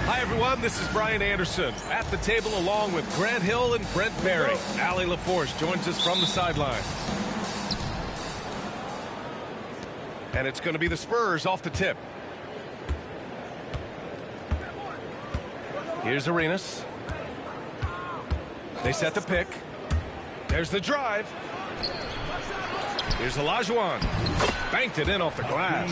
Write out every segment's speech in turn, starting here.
Hi, everyone. This is Brian Anderson at the table along with Grant Hill and Brent Barry. Allie LaForce joins us from the sidelines. And it's going to be the Spurs off the tip. Here's Arenas. They set the pick. There's the drive. Here's Olajuwon. Banked it in off the glass.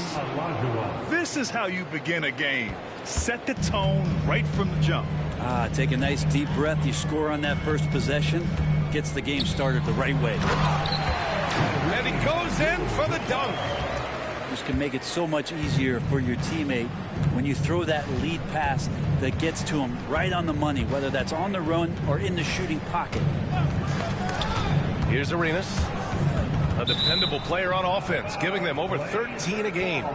This is how you begin a game. Set the tone right from the jump. Take a nice deep breath. You score on that first possession. Gets the game started the right way. And he goes in for the dunk. This can make it so much easier for your teammate when you throw that lead pass that gets to him right on the money, whether that's on the run or in the shooting pocket. Here's Arenas, a dependable player on offense, giving them over 13 a game.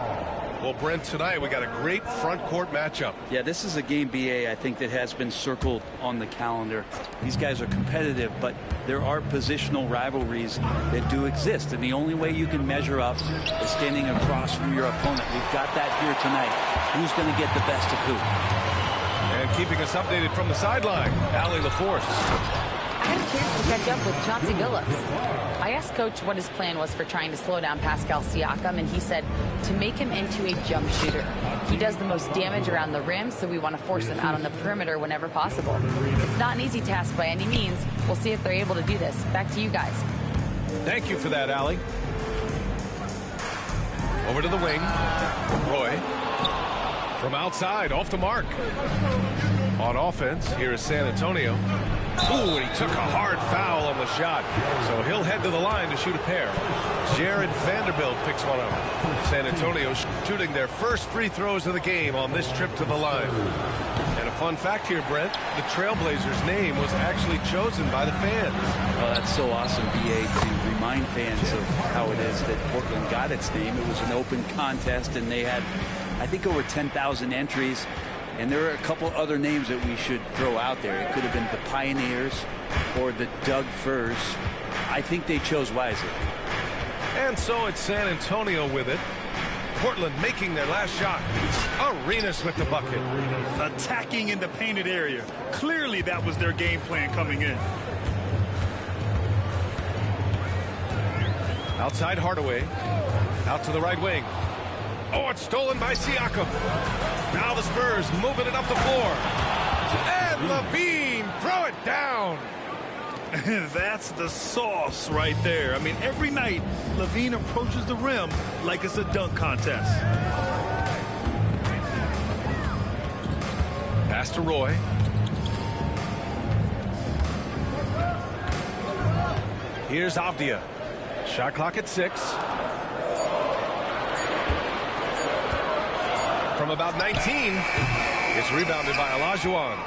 Well, Brent, tonight we got a great front court matchup. Yeah, this is a game, BA, I think that has been circled on the calendar. These guys are competitive, but there are positional rivalries that do exist, and the only way you can measure up is standing across from your opponent. We've got that here tonight. Who's going to get the best of who? And keeping us updated from the sideline, Allie LaForce. I had a chance to catch up with Chauncey Billups. I asked Coach what his plan was for trying to slow down Pascal Siakam, and he said to make him into a jump shooter. He does the most damage around the rim, so we want to force him out on the perimeter whenever possible. It's not an easy task by any means. We'll see if they're able to do this. Back to you guys. Thank you for that, Allie. Over to the wing. Roy. From outside, off the mark. On offense, here is San Antonio. Ooh, and he took a hard foul on the shot. So he'll head to the line to shoot a pair. Jared Vanderbilt picks one up. San Antonio shooting their first free throws of the game on this trip to the line. And a fun fact here, Brent, the Trailblazers' name was actually chosen by the fans. Oh, that's so awesome, BA, to remind fans of how it is that Portland got its name. It was an open contest, and they had, I think, over 10,000 entries. And there are a couple other names that we should throw out there. It could have been the Pioneers or the Doug Furs. I think they chose wisely. And so it's San Antonio with it. Portland making their last shot. Arenas with the bucket. Attacking in the painted area. Clearly that was their game plan coming in. Outside Hardaway. Out to the right wing. Oh, it's stolen by Siakam. Now the Spurs moving it up the floor. And Levine, throw it down. That's the sauce right there. I mean, every night, Levine approaches the rim like it's a dunk contest. Pass to Roy. Here's Avdia. Shot clock at 6. From about 19, it's rebounded by Olajuwon.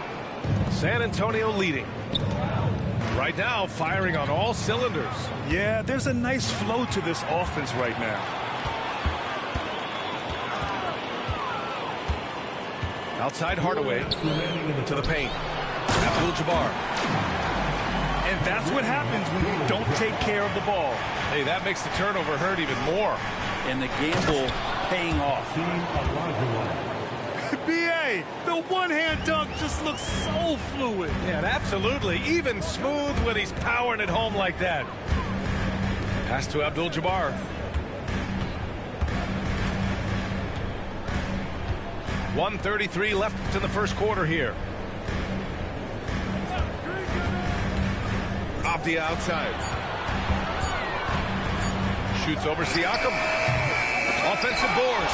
San Antonio leading. Right now, firing on all cylinders. Yeah, there's a nice flow to this offense right now. Outside Hardaway to the paint. Abdul-Jabbar. And that's what happens when you don't take care of the ball. Hey, that makes the turnover hurt even more. And the gamble paying off. B.A., the one-hand dunk just looks so fluid. Yeah, absolutely. Even smooth when he's powering it home like that. Pass to Abdul-Jabbar. .133 left in the first quarter here. Off the outside. Shoots over Siakam. Offensive board.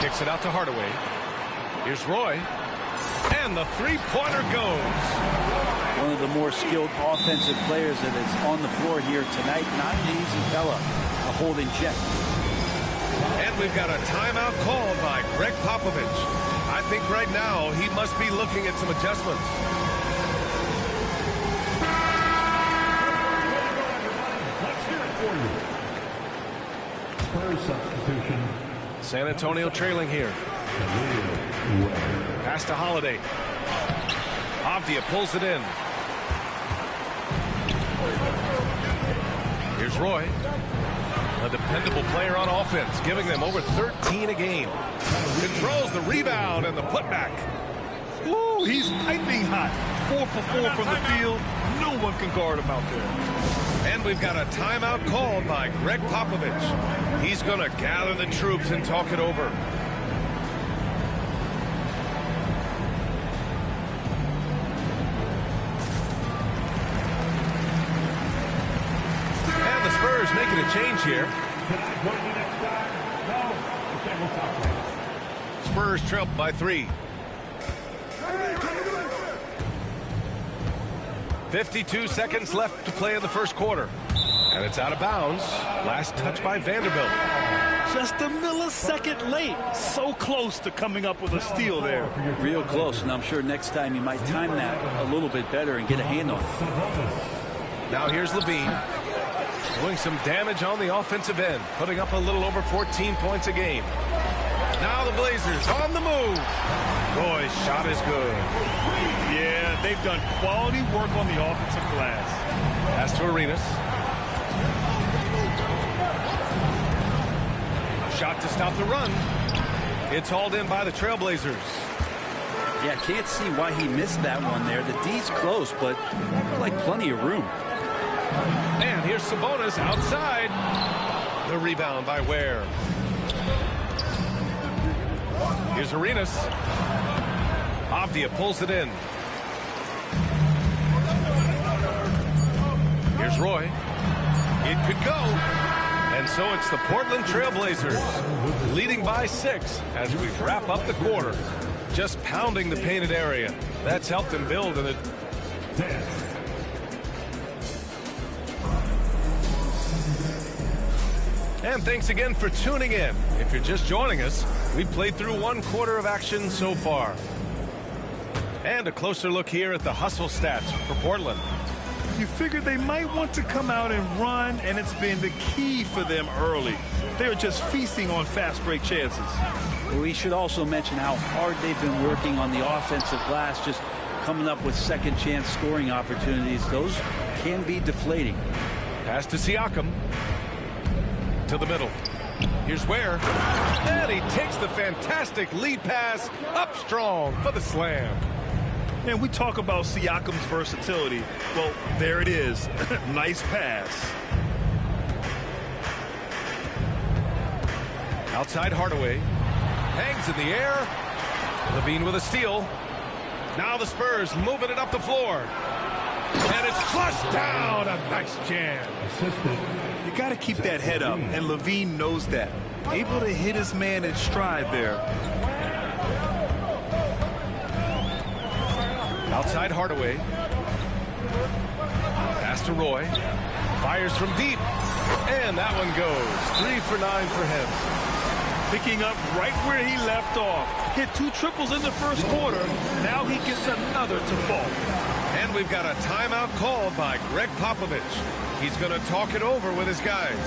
Kicks it out to Hardaway. Here's Roy. And the three-pointer goes. One of the more skilled offensive players that is on the floor here tonight. Not an easy fella to hold in check. And we've got a timeout called by Greg Popovich. I think right now he must be looking at some adjustments. Let's hear it for you. Spurs substitution. San Antonio trailing here. Pass to Holiday. Avdia pulls it in. Here's Roy. A dependable player on offense, giving them over 13 a game. Controls the rebound and the putback. Ooh, he's piping hot. 4 for 4 from the field. No one can guard him out there. And we've got a timeout called by Greg Popovich. He's going to gather the troops and talk it over. And the Spurs making a change here. Spurs trail by 3. 52 seconds left to play in the first quarter. And it's out of bounds. Last touch by Vanderbilt. Just a millisecond late. So close to coming up with a steal there. Real close, and I'm sure next time you might time that a little bit better and get a hand on it. Now here's Levine. Doing some damage on the offensive end. Putting up a little over 14 points a game. Now the Blazers on the move. Boy, shot is good. Yeah, they've done quality work on the offensive glass. Pass to Arenas. Shot to stop the run. It's hauled in by the Trailblazers. Yeah, can't see why he missed that one there. The D's close, but like plenty of room. And here's Sabonis outside. The rebound by Ware. Here's Arenas. Avdia pulls it in. Here's Roy. It could go. And so it's the Portland Trailblazers leading by 6 as we wrap up the quarter. Just pounding the painted area. That's helped them build in it. And thanks again for tuning in. If you're just joining us, we've played through 1 quarter of action so far. And a closer look here at the hustle stats for Portland. You figured they might want to come out and run, and it's been the key for them early. They're just feasting on fast break chances. We should also mention how hard they've been working on the offensive glass, just coming up with second chance scoring opportunities. Those can be deflating. Pass to Siakam. To the middle. Here's Ware. And he takes the fantastic lead pass up strong for the slam. And we talk about Siakam's versatility. Well, there it is. Nice pass. Outside Hardaway. Hangs in the air. Levine with a steal. Now the Spurs moving it up the floor. And it's flushed down. A nice jam. You got to keep that head up, and Levine knows that. Able to hit his man in stride there. Outside Hardaway. Pass to Roy. Fires from deep. And that one goes. 3 for 9 for him. Picking up right where he left off. Hit 2 triples in the first quarter. Now he gets another to fall. And we've got a timeout called by Greg Popovich. He's going to talk it over with his guys.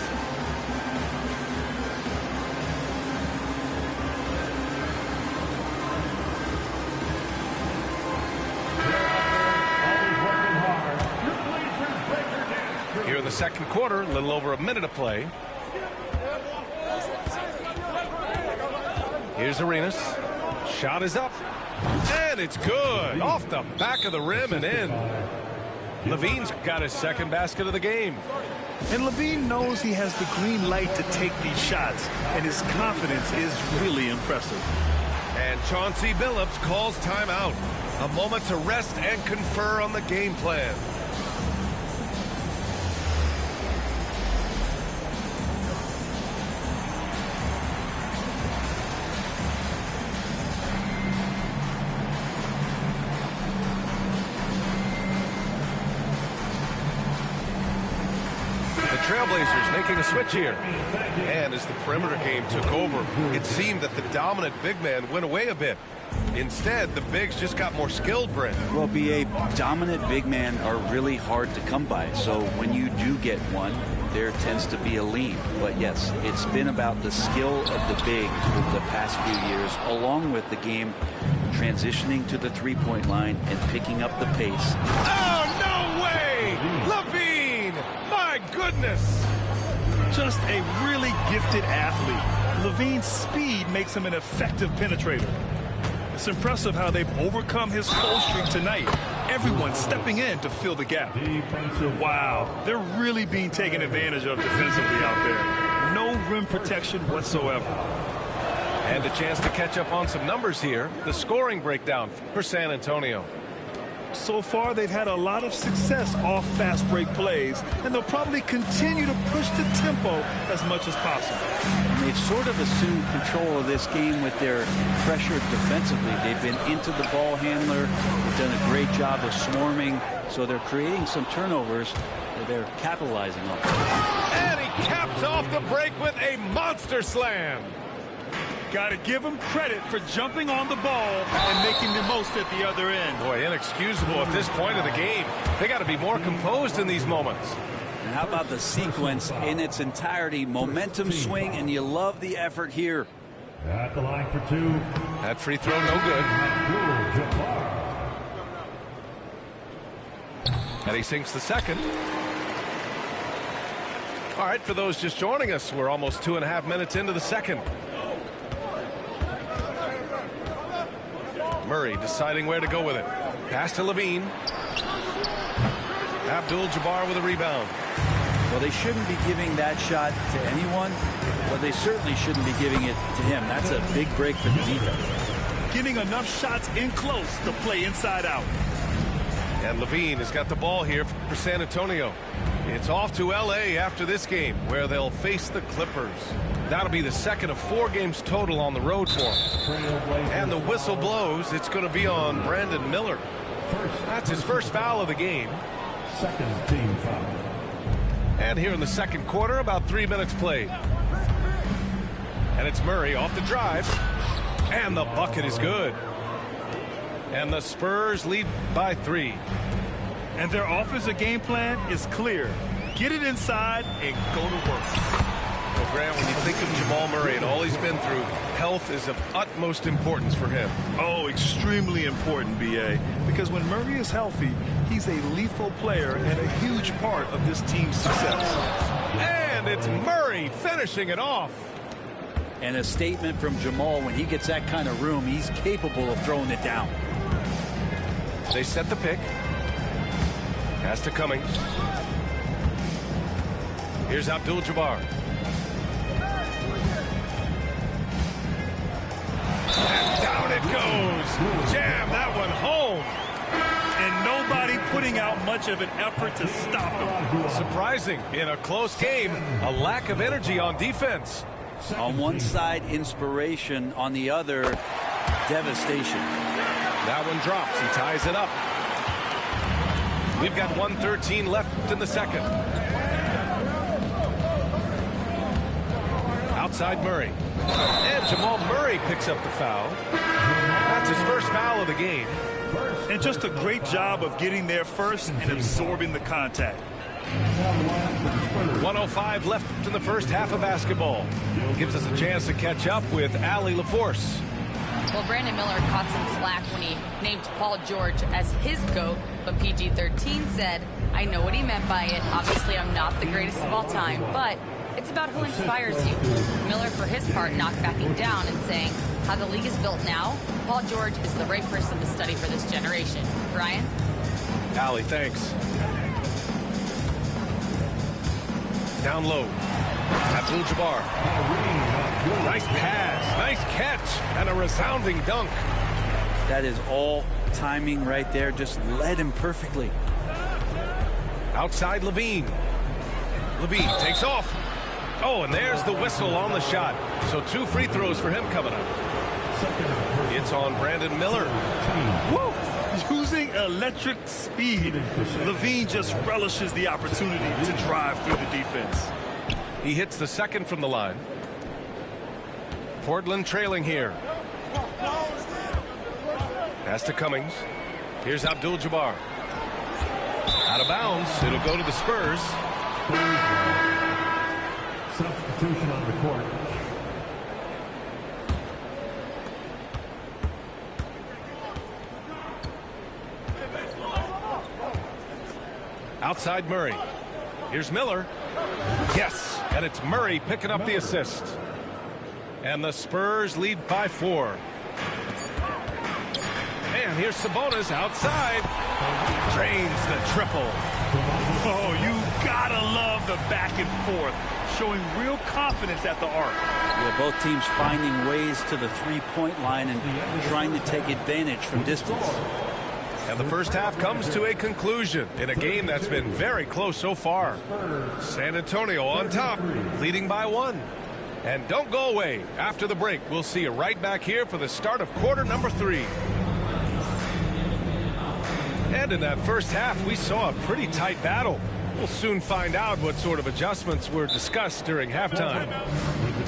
Here in the second quarter, a little over a minute of play. Here's Arenas. Shot is up. And it's good. Off the back of the rim and in. LaVine's got his second basket of the game. And LaVine knows he has the green light to take these shots, and his confidence is really impressive. And Chauncey Billups calls timeout. A moment to rest and confer on the game plan. Trailblazers making a switch here. And as the perimeter game took over, it seemed that the dominant big man went away a bit. Instead, the bigs just got more skilled, Brent. Well, B.A., dominant big men are really hard to come by. So when you do get one, there tends to be a lean. But yes, it's been about the skill of the big over the past few years, along with the game transitioning to the three-point line and picking up the pace. Oh, no way! LaVine! My goodness! Just a really gifted athlete. LaVine's speed makes him an effective penetrator. It's impressive how they've overcome his cold streak tonight. Everyone stepping in to fill the gap. Wow, they're really being taken advantage of defensively out there. No rim protection whatsoever. And a chance to catch up on some numbers here. The scoring breakdown for San Antonio. So far, they've had a lot of success off fast break plays, and they'll probably continue to push the tempo as much as possible. And they've sort of assumed control of this game with their pressure defensively. They've been into the ball handler. They've done a great job of swarming, so they're creating some turnovers that they're capitalizing on. And he caps off the break with a monster slam. Got to give him credit for jumping on the ball and making the most at the other end. Boy, inexcusable at this point of the game. They got to be more composed in these moments. And how about the sequence in its entirety? Momentum swing, and you love the effort here. At the line for two. That free throw no good. And he sinks the second. All right, for those just joining us, we're almost 2.5 minutes into the second. Murray deciding where to go with it. Pass to LaVine. Abdul-Jabbar with a rebound. Well, they shouldn't be giving that shot to anyone, but they certainly shouldn't be giving it to him. That's a big break for the defense. Getting enough shots in close to play inside out. And LaVine has got the ball here for San Antonio. It's off to L.A. after this game, where they'll face the Clippers. That'll be the second of 4 games total on the road for him. And the whistle blows. It's going to be on Brandon Miller. That's his first foul of the game. Second team foul. And here in the second quarter, about 3 minutes played. And it's Murray off the drive. And the bucket is good. And the Spurs lead by 3. And their offensive game plan is clear. Get it inside and go to work. Well, Grant, when you think of Jamal Murray and all he's been through, health is of utmost importance for him. Oh, extremely important, B.A. Because when Murray is healthy, he's a lethal player and a huge part of this team's success. And it's Murray finishing it off. And a statement from Jamal, when he gets that kind of room, he's capable of throwing it down. They set the pick. Pass to Cummings. Here's Abdul-Jabbar. And down it goes. Jam that one home. And nobody putting out much of an effort to stop him. Surprising. In a close game, a lack of energy on defense. On one side, inspiration. On the other, devastation. That one drops. He ties it up. We've got 1:13 left in the second. Outside Murray. And Jamal Murray picks up the foul. That's his first foul of the game. And just a great job of getting there first and absorbing the contact. 1:05 left in the first half of basketball. Gives us a chance to catch up with Allie LaForce. Well, Brandon Miller caught some flack when he named Paul George as his GOAT, but PG-13 said, I know what he meant by it. Obviously, I'm not the greatest of all time, but it's about who inspires you. Miller, for his part, not backing down and saying, how the league is built now, Paul George is the right person to study for this generation. Brian? Allie, thanks. Down low. Abdul-Jabbar. Nice pass, nice catch, and a resounding dunk. That is all timing right there. Just led him perfectly. Outside Levine. Levine takes off. Oh, and there's the whistle on the shot. So 2 free throws for him coming up. It's on Brandon Miller. Woo! Using electric speed, Levine just relishes the opportunity to drive through the defense. He hits the second from the line. Portland trailing here. Pass to Cummings. Here's Abdul-Jabbar. Out of bounds. It'll go to the Spurs. Substitution on the court. Outside Murray. Here's Miller. Yes, and it's Murray picking up the assist. And the Spurs lead by 4. And here's Sabonis outside. Drains the triple. Oh, you gotta love the back and forth, showing real confidence at the arc. Yeah, both teams finding ways to the three-point line and trying to take advantage from distance. And the first half comes to a conclusion in a game that's been very close so far. San Antonio on top, leading by 1. And don't go away. After the break, we'll see you right back here for the start of quarter number 3. And in that first half, we saw a pretty tight battle. We'll soon find out what sort of adjustments were discussed during halftime.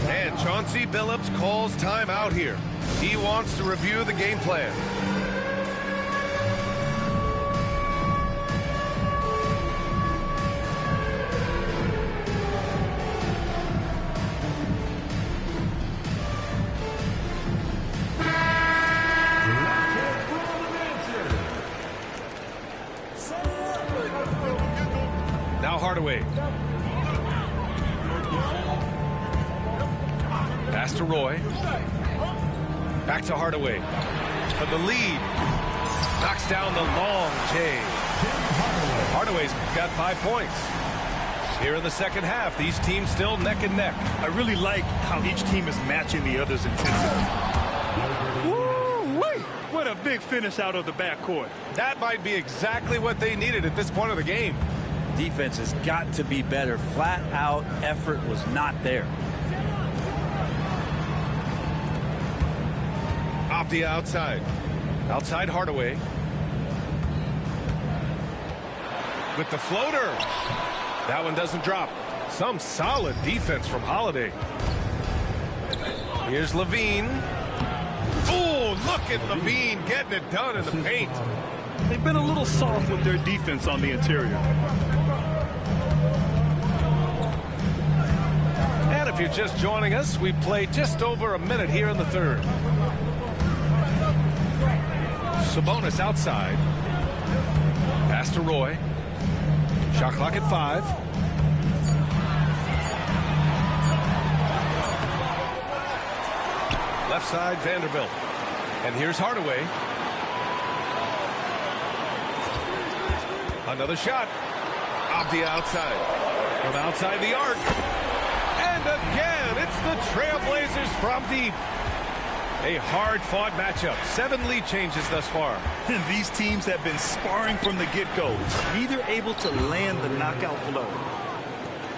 And Chauncey Billups calls time out here. He wants to review the game plan. Now Hardaway. Pass to Roy. Back to Hardaway. For the lead. Knocks down the long J. Hardaway's got 5 points. Here in the second half, these teams still neck and neck. I really like how each team is matching the other's intensity. Woo-wee! What a big finish out of the backcourt. That might be exactly what they needed at this point of the game. Defense has got to be better. Flat out effort was not there. Off the outside. Outside Hardaway. With the floater. That one doesn't drop. Some solid defense from Holiday. Here's Levine. Oh, look at Levine getting it done in the paint. They've been a little soft with their defense on the interior. And if you're just joining us, we played just over a minute here in the third. Sabonis outside. Pass to Roy. Shot clock at 5. Left side, Vanderbilt. And here's Hardaway. Another shot. Off the outside. From outside the arc. And again, it's the Trailblazers from deep. A hard-fought matchup. 7 lead changes thus far. And these teams have been sparring from the get-go, neither able to land the knockout blow.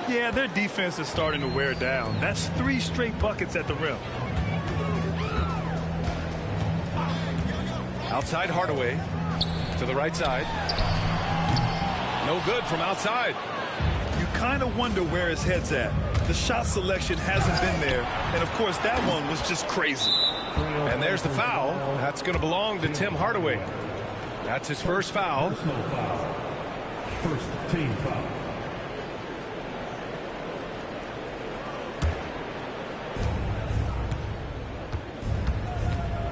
Yeah, their defense is starting to wear down. That's 3 straight buckets at the rim. Outside Hardaway. To the right side. No good from outside. You kind of wonder where his head's at. The shot selection hasn't been there. And, of course, that one was just crazy. And there's the foul. That's going to belong to Tim Hardaway. That's his first foul. Personal foul. First team foul.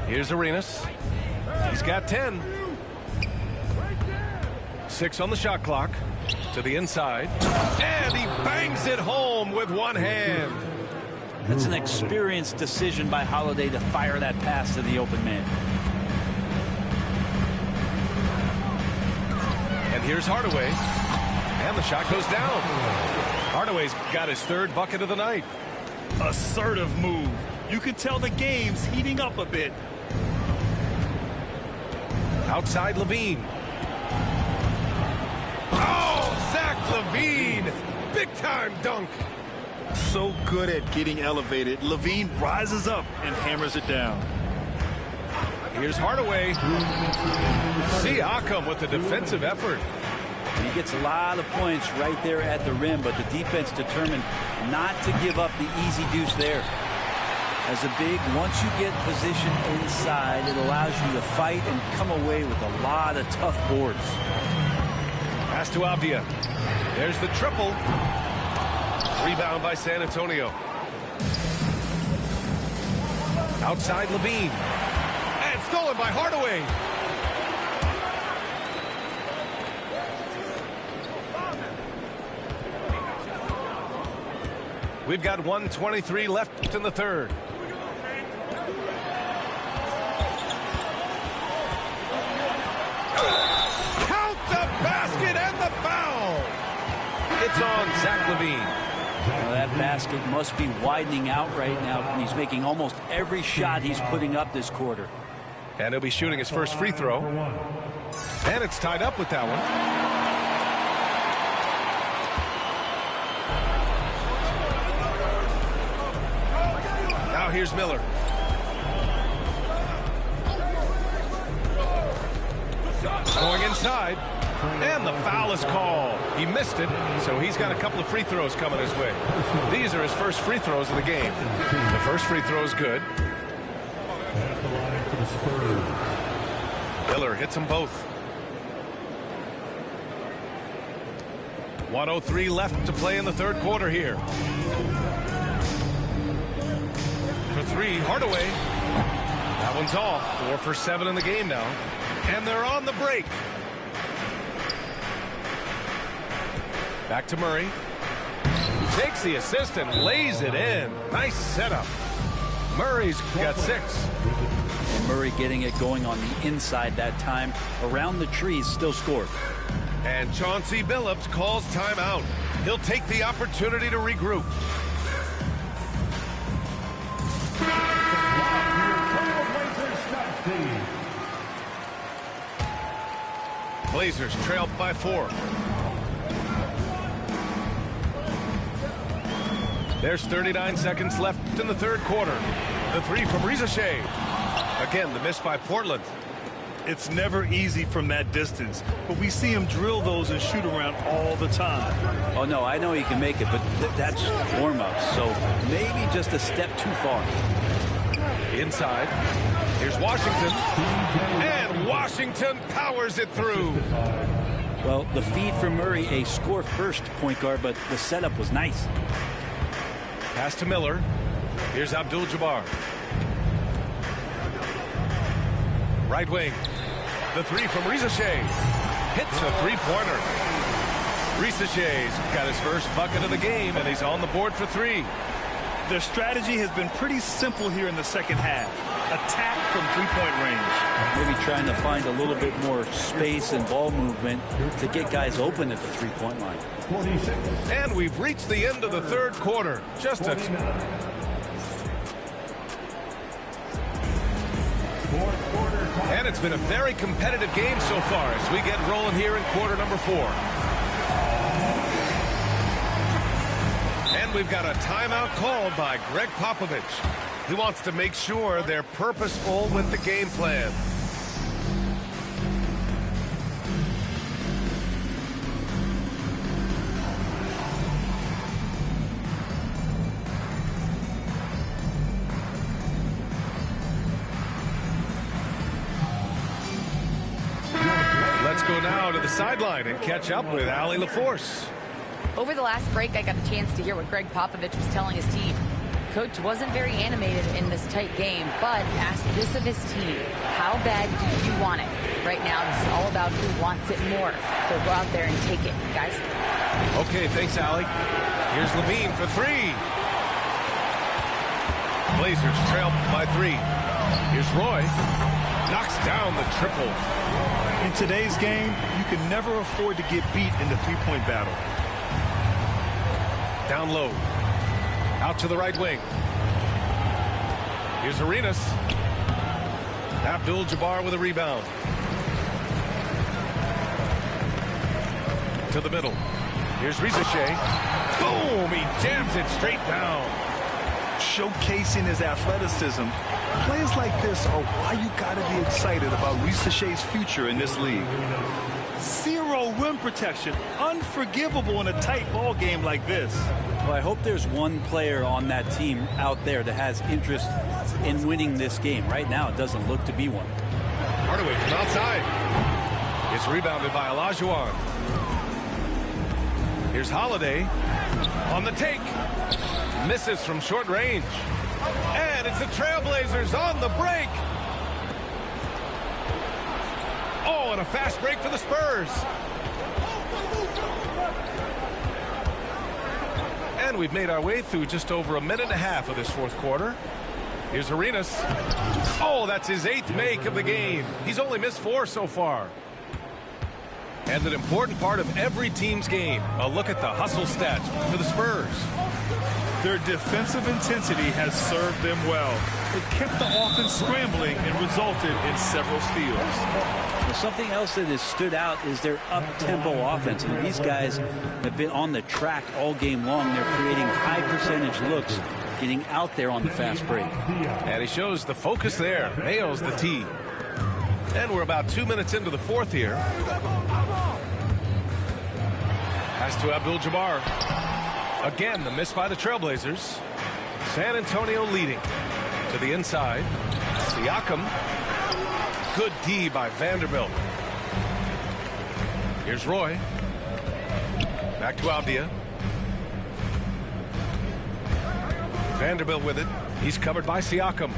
Here's Arenas. He's got 10. 6 on the shot clock. To the inside. And he bangs it home with one hand. That's an experienced decision by Holiday to fire that pass to the open man. And here's Hardaway. And the shot goes down. Hardaway's got his 3rd bucket of the night. Assertive move. You can tell the game's heating up a bit. Outside LaVine. Oh, Zach LaVine. Big time dunk. So good at getting elevated. LaVine rises up and hammers it down. Here's Hardaway. Siakam with the defensive effort. He gets a lot of points right there at the rim, but the defense determined not to give up the easy deuce there. As a big, once you get positioned inside, it allows you to fight and come away with a lot of tough boards. Pass to Avdia. There's the triple. Rebound by San Antonio. Outside LaVine. And stolen by Hardaway. We've got 1:23 left in the 3rd. Count the basket and the foul. It's on Zach LaVine. Well, that basket must be widening out right now, and he's making almost every shot he's putting up this quarter. And he'll be shooting his first free throw. And it's tied up with that one. Now here's Miller. Going inside. And the foul is called. He missed it, so he's got a couple of free throws coming his way. These are his first free throws of the game. The first free throw is good. At the line for the Spurs. Miller hits them both. 1:03 left to play in the 3rd quarter here. For 3, Hardaway. That one's off. 4 for 7 in the game now. And they're on the break. Back to Murray. Takes the assist and lays it in. Nice setup. Murray's got 6. And Murray getting it going on the inside that time. Around the trees, still scored. And Chauncey Billups calls timeout. He'll take the opportunity to regroup. Blazers trail by 4. There's 39 seconds left in the 3rd quarter. The 3 from Reza Shea. Again, the miss by Portland. It's never easy from that distance, but we see him drill those and shoot around all the time. Oh, no, I know he can make it, but that's warm-up, so maybe just a step too far. Inside. Here's Washington. And Washington powers it through. Well, the feed from Murray, a score-first point guard, but the setup was nice. Pass to Miller. Here's Abdul-Jabbar. Right wing. The 3 from Reza Shea. Hits a 3-pointer. Reza Shea's got his first bucket of the game, and he's on the board for 3. Their strategy has been pretty simple here in the 2nd half. Attack from 3-point range. Maybe trying to find a little bit more space and ball movement to get guys open at the 3-point line. 46. And we've reached the end of the 3rd quarter. Just a... And it's been a very competitive game so far as we get rolling here in quarter number 4. And we've got a timeout called by Greg Popovich. He wants to make sure they're purposeful with the game plan. now to the sideline and catch up with Allie LaForce. Over the last break, I got a chance to hear what Greg Popovich was telling his team. Coach wasn't very animated in this tight game, but asked this of his team: how bad do you want it? Right now, this is all about who wants it more. So go out there and take it, guys. Okay, thanks, Allie. Here's Levine for three. Blazers trail by 3. Here's Roy. Knocks down the triple. In today's game, you can never afford to get beat in the three-point battle. Down low. Out to the right wing. Here's Arenas. Abdul-Jabbar with a rebound. To the middle. Here's Rizachet. Boom! He jams it straight down. Showcasing his athleticism, plays like this are why you got to be excited about Rizachet's future in this league. 0 rim protection. Unforgivable in a tight ball game like this. Well, I hope there's one player on that team out there that has interest in winning this game. Right now, it doesn't look to be one. Hardaway from outside. It's rebounded by Olajuwon. Here's Holiday on the take. Misses from short range. And it's the Trailblazers on the break. Oh, and a fast break for the Spurs. And we've made our way through just over a minute and a half of this fourth quarter. Here's Arenas. Oh, that's his 8th make of the game. He's only missed 4 so far. And an important part of every team's game, a look at the hustle stats for the Spurs. Their defensive intensity has served them well. It kept the offense scrambling and resulted in several steals. Well, something else that has stood out is their up-tempo offense. And these guys have been on the track all game long. They're creating high-percentage looks, getting out there on the fast break. And he shows the focus there. Nails the tee. And we're about 2 minutes into the fourth here. Pass to Abdul-Jabbar. Again, the miss by the Trailblazers. San Antonio leading to the inside. Siakam. Good D by Vanderbilt. Here's Roy. Back to Avdia. Vanderbilt with it. He's covered by Siakam.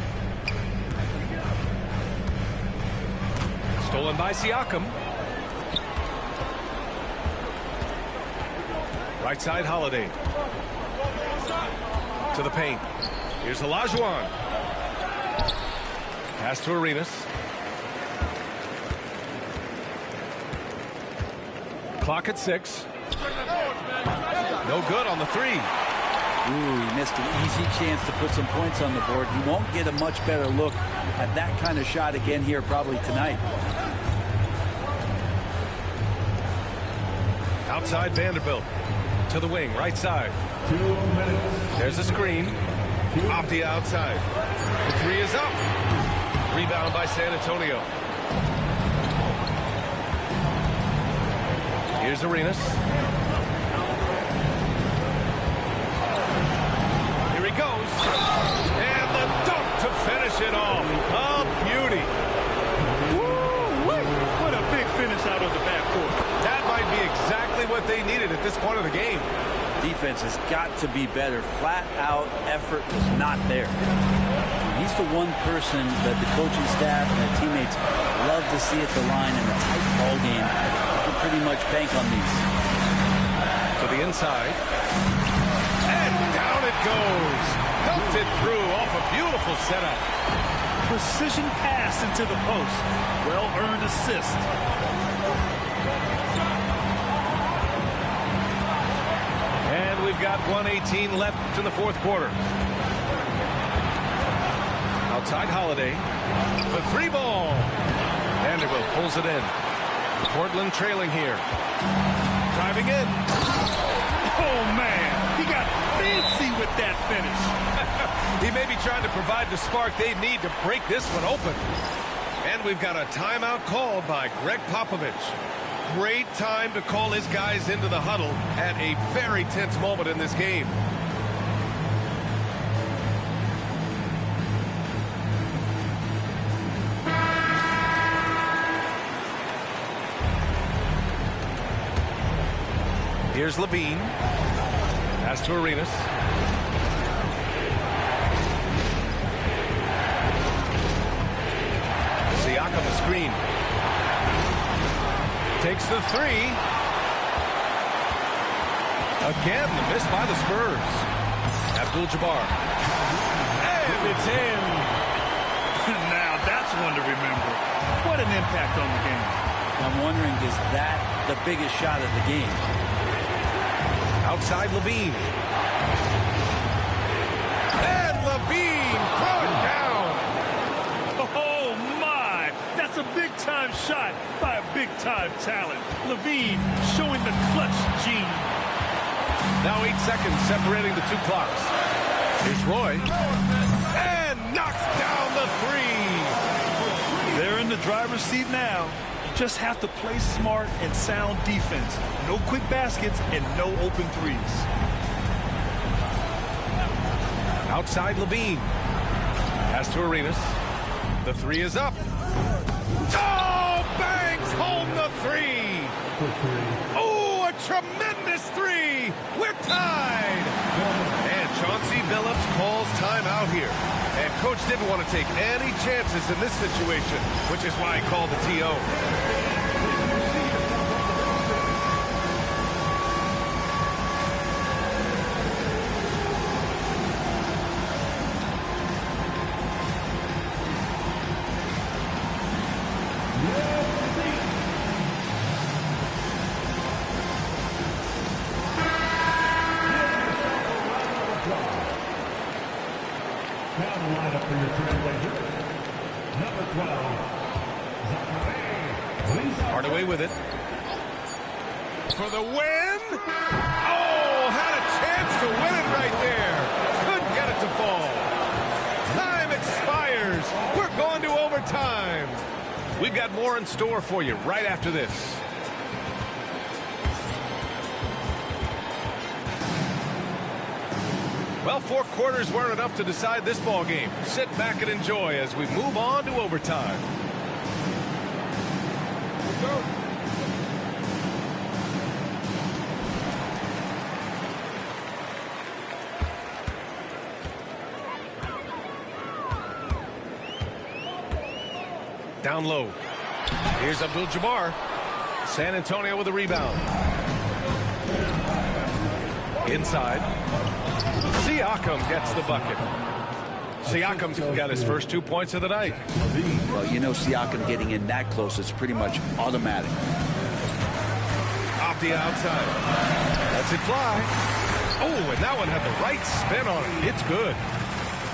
Stolen by Siakam. Right side, Holiday. To the paint. Here's Olajuwon. Pass to Arenas. Clock at 6. No good on the 3. Ooh, he missed an easy chance to put some points on the board. He won't get a much better look at that kind of shot again here probably tonight. Outside Vanderbilt. To the wing, right side. There's a screen. Off the outside. The 3 is up. Rebound by San Antonio. Here's Arenas. Here he goes. And the dunk to finish it off. A beauty. Woo-wee. What a big finish out of the backcourt. That might be exactly what they needed at this point of the game. Defense has got to be better. Flat out effort was not there. He's the one person that the coaching staff and the teammates love to see at the line in a tight ball game. You can pretty much bank on these. To the inside. And down it goes. Dumped it through off a beautiful setup. Precision pass into the post. Well-earned assist. And we've got 1:18 left in the fourth quarter. Outside Holiday. The 3 ball. Vanderbilt pulls it in. Portland trailing here. Driving in. Oh, man. He got fancy with that finish. He may be trying to provide the spark they need to break this one open. And we've got a timeout called by Greg Popovich. Great time to call his guys into the huddle at a very tense moment in this game. Here's Levine. Pass to Arenas. Siakam the screen. Takes the three. Again, the miss by the Spurs. Abdul-Jabbar. And it's in. Now that's one to remember. What an impact on the game. I'm wondering, is that the biggest shot of the game? Outside Levine. And Levine throw it down. Oh, my. That's a big-time shot by a big-time talent. Levine showing the clutch gene. Now 8 seconds separating the two clocks. Here's Roy. And knocks down the three. They're in the driver's seat now. Just have to play smart and sound defense. No quick baskets and no open threes. Outside Levine. Pass to Arenas. The three is up. Oh, Banks home the three. Oh, a tremendous three. We're tied. And Chauncey Billups calls timeout here. And coach didn't want to take any chances in this situation, which is why he called the TO. Hardaway with it. For the win. Oh, had a chance to win it right there. Couldn't get it to fall. Time expires. We're going to overtime. We've got more in store for you right after this. Well, 4 quarters weren't enough to decide this ball game. Sit back and enjoy as we move on to overtime. Down low. Here's Abdul-Jabbar. San Antonio with a rebound. Inside. Siakam gets the bucket. Siakam's got his first 2 points of the night. Well, you know, Siakam getting in that close is pretty much automatic. Off the outside. Lets it fly. Oh, and that one had the right spin on it. It's good.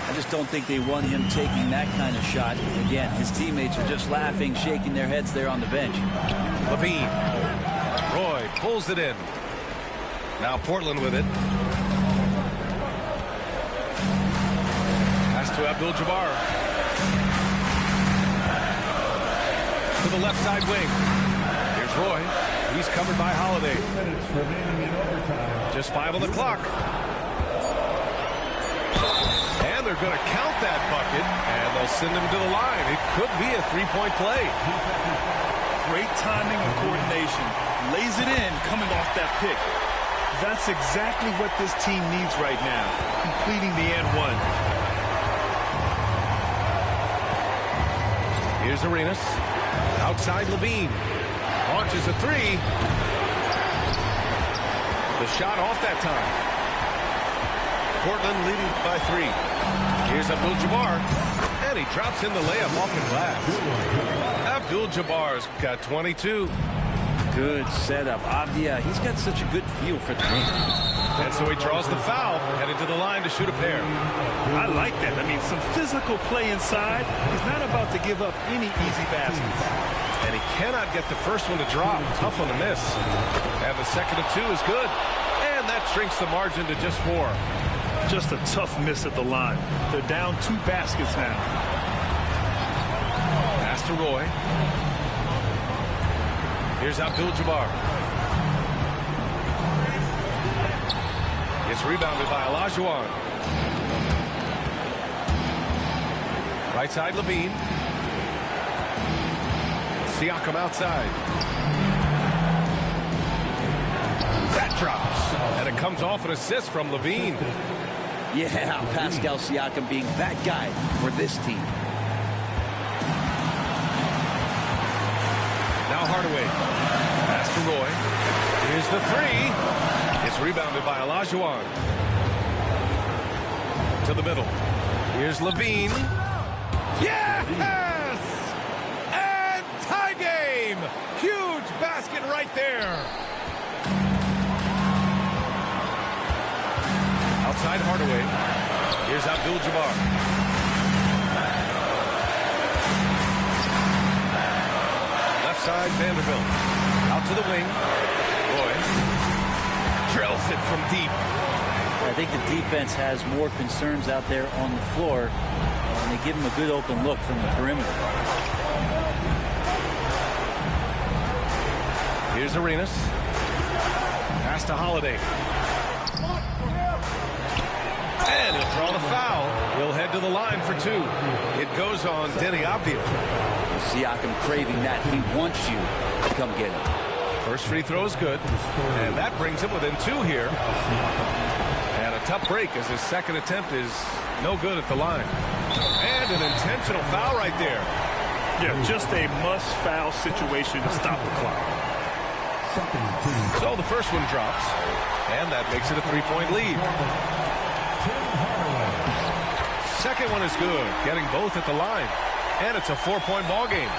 I just don't think they want him taking that kind of shot. Again, his teammates are just laughing, shaking their heads there on the bench. Levine. Roy pulls it in. Now Portland with it. Pass to Abdul-Jabbar. To the left side wing. Here's Roy. He's covered by Holiday. 2 minutes remaining in overtime. Just 5 on the clock. And they're going to count that bucket, and they'll send him to the line. It could be a 3-point play. Great timing and coordination. Lays it in coming off that pick. That's exactly what this team needs right now, completing the and one. Here's Arenas. Outside Levine. Launches a three. The shot off that time. Portland leading by 3. Here's Abdul-Jabbar. And he drops in the layup off the glass. Abdul-Jabbar's got 22. Good setup. Avdia, he's got such a good feel for the game. And so he draws the foul, headed to the line to shoot a pair. I like that. I mean, some physical play inside. He's not about to give up any easy baskets. And he cannot get the first one to drop. Tough one to miss. And the second of 2 is good. And that shrinks the margin to just 4. Just a tough miss at the line. They're down 2 baskets now. Pass to Roy. Here's Abdul-Jabbar. It's rebounded by Olajuwon. Right side Levine. Siakam outside. That drops. And it comes off an assist from LaVine. Yeah, Pascal Siakam being that guy for this team. Now Hardaway. Pass to Roy. Here's the three. It's rebounded by Olajuwon. To the middle. Here's LaVine. Yes! And tie game! Huge basket right there. Outside Hardaway. Here's Abdul-Jabbar. Left side Vanderbilt. Out to the wing. Roy drills it from deep. I think the defense has more concerns out there on the floor, and they give him a good open look from the perimeter. Here's Arenas. Pass to Holiday. And he'll draw the foul. He'll head to the line for two. It goes on Deni Avdija. Siakam craving that. He wants you to come get him. First free throw is good. And that brings him within two here. And a tough break as his second attempt is no good at the line. And an intentional foul right there. Yeah, just a must-foul situation to stop the clock. So the first one drops. And that makes it a three-point lead. Second one is good, getting both at the line. And it's a four-point ball game.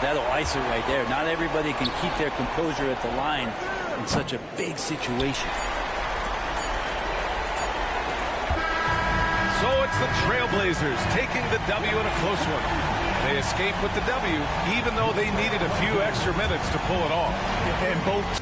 That'll ice it right there. Not everybody can keep their composure at the line in such a big situation. So it's the Trailblazers taking the W in a close one. They escape with the W, even though they needed a few extra minutes to pull it off. And both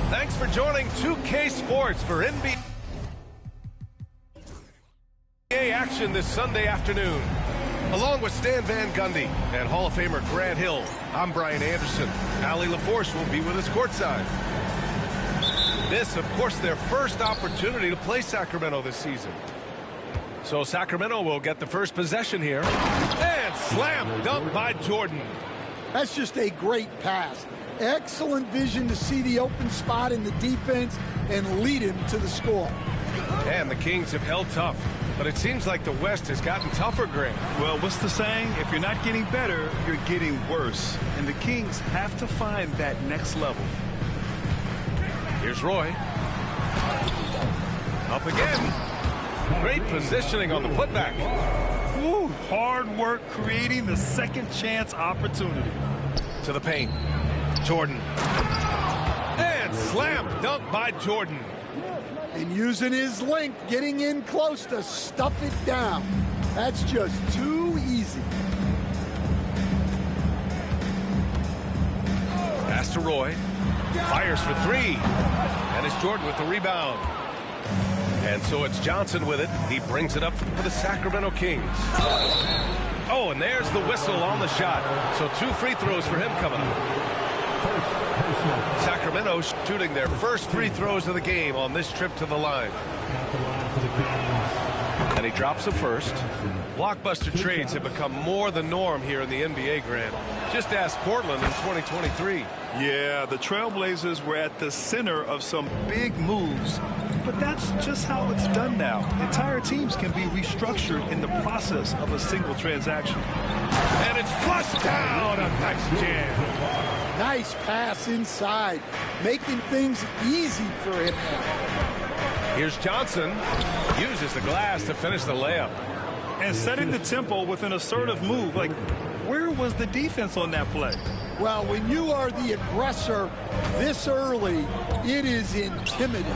Thanks for joining 2K Sports for NBA action this Sunday afternoon. Along with Stan Van Gundy and Hall of Famer Grant Hill, I'm Brian Anderson. Allie LaForce will be with us courtside. This, of course, their first opportunity to play Sacramento this season. So Sacramento will get the first possession here. And slam dunk by Jordan. That's just a great pass. Excellent vision to see the open spot in the defense and lead him to the score. And the Kings have held tough, but it seems like the West has gotten tougher, Grant. Well, what's the saying? If you're not getting better, you're getting worse. And the Kings have to find that next level. Here's Roy. Up again. Great positioning on the putback. Woo, hard work creating the second chance opportunity. To the paint. Jordan. And slam dunk by Jordan. And using his length, getting in close to stuff it down. That's just too easy. Pass to Roy. Fires for three. And it's Jordan with the rebound. And so it's Johnson with it. He brings it up for the Sacramento Kings. Oh, and there's the whistle on the shot. So 2 free throws for him coming up. Sacramento shooting their first free throws of the game on this trip to the line. And he drops the first. Blockbuster trades have become more the norm here in the NBA, Grant. Just ask Portland in 2023. Yeah, the Trailblazers were at the center of some big moves. But that's just how it's done now. Entire teams can be restructured in the process of a single transaction. And it's flushed down. A nice jam. Nice pass inside, making things easy for him. Here's Johnson. Uses the glass to finish the layup. And setting the tempo with an assertive move. Like, where was the defense on that play? Well, when you are the aggressor this early, it is intimidating.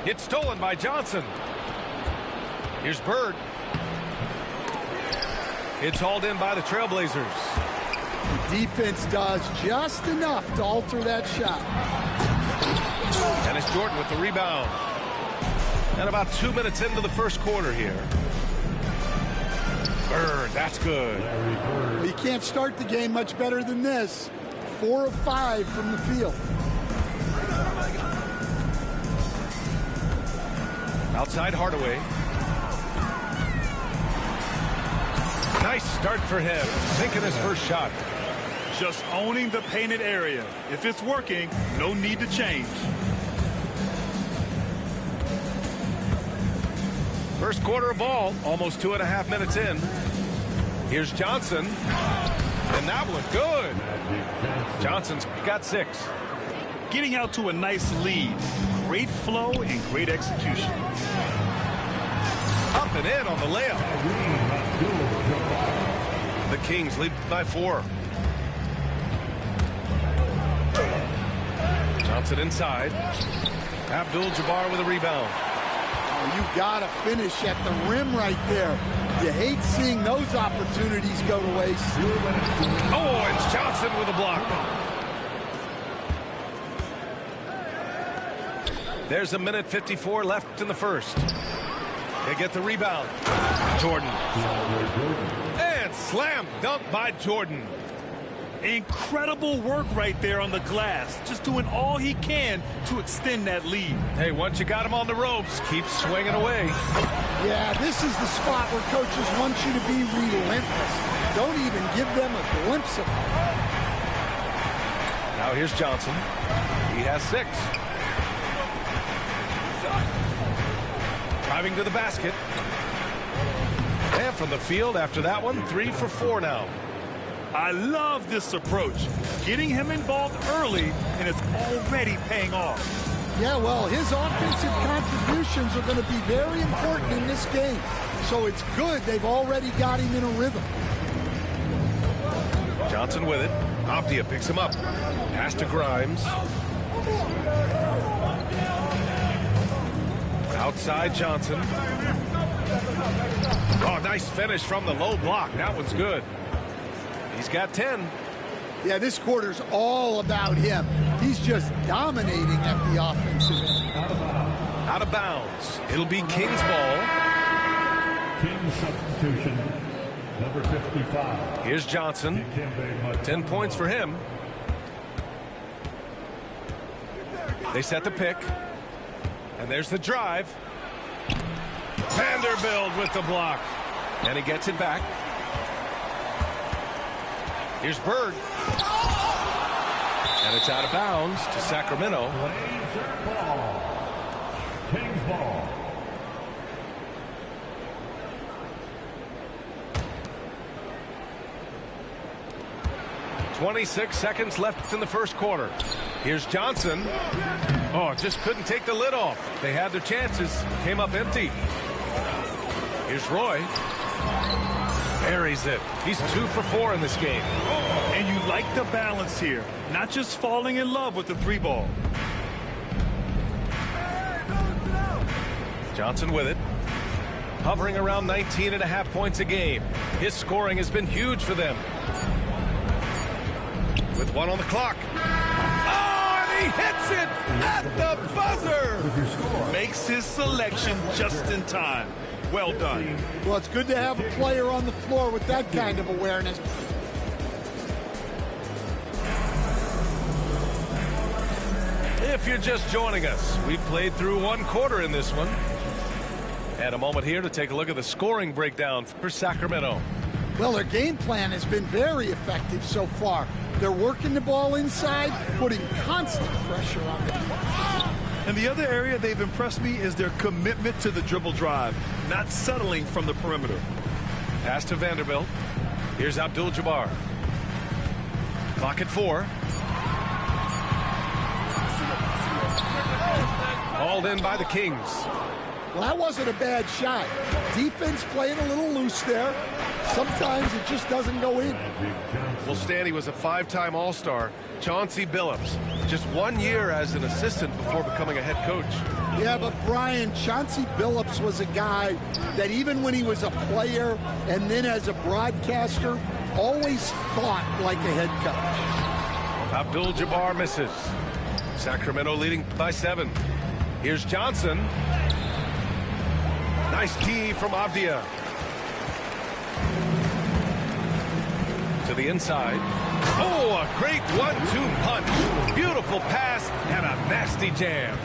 It's stolen by Johnson. Here's Bird. It's hauled in by the Trailblazers. The defense does just enough to alter that shot. And it's Jordan with the rebound. And about 2 minutes into the first quarter here. Bird, that's good. You can't start the game much better than this. 4 of 5 from the field. Outside Hardaway. Nice start for him. Sinking his first shot. Just owning the painted area. If it's working, no need to change. First quarter of ball, almost 2.5 minutes in. Here's Johnson. And that was good. Johnson's got 6. Getting out to a nice lead. Great flow and great execution. Up and in on the layup. The Kings lead by 4. Johnson inside. Abdul-Jabbar with a rebound. Oh, you gotta finish at the rim right there. You hate seeing those opportunities go to waste. Oh, it's Johnson with a block. There's 1:54 left in the first. They get the rebound. Jordan. And slam dunk by Jordan. Incredible work right there on the glass. Just doing all he can to extend that lead. Hey, once you got him on the ropes, keep swinging away. Yeah, this is the spot where coaches want you to be relentless. Don't even give them a glimpse of it. Now here's Johnson. He has 6. Driving to the basket. And from the field after that one, 3 for 4 now. I love this approach. Getting him involved early, and it's already paying off. Yeah, well, his offensive contributions are going to be very important in this game. So it's good they've already got him in a rhythm. Johnson with it. Avdia picks him up. Pass to Grimes. Outside Johnson. Oh, nice finish from the low block. That one's good. He's got 10. Yeah, this quarter's all about him. He's just dominating at the offensive end. Out of bounds. It'll be Kings ball. Kings substitution, number 55. Here's Johnson. 10 points for him. They set the pick. And there's the drive. Vanderbilt with the block. And he gets it back. Here's Bird. And it's out of bounds to Sacramento. Kings ball. .26 seconds left in the first quarter. Here's Johnson. Oh, just couldn't take the lid off. They had their chances. Came up empty. Here's Roy. Buries it. He's 2 for 4 in this game. And you like the balance here. Not just falling in love with the 3-ball. Johnson with it. Hovering around 19.5 points a game. His scoring has been huge for them. With 1 on the clock. Oh, and he hits it at the buzzer. Makes his selection just in time. Well done. Well, it's good to have a player on the floor with that kind of awareness. If you're just joining us, we've played through 1 quarter in this one. And a moment here to take a look at the scoring breakdown for Sacramento. Well, their game plan has been very effective so far. They're working the ball inside, putting constant pressure on the defense. And the other area they've impressed me is their commitment to the dribble drive, not settling from the perimeter. Pass to Vanderbilt. Here's Abdul-Jabbar. Clock at 4. Hauled in by the Kings. Well, that wasn't a bad shot. Defense playing a little loose there. Sometimes it just doesn't go in. Well, Stanley was a 5-time All-Star. Chauncey Billups, just 1 year as an assistant before becoming a head coach. Yeah, but Brian, Chauncey Billups was a guy that even when he was a player and then as a broadcaster, always thought like a head coach. Abdul-Jabbar misses. Sacramento leading by 7. Here's Johnson. Nice D from Avdia. To the inside. Oh, a great 1-2 punch. Beautiful pass and a nasty jam.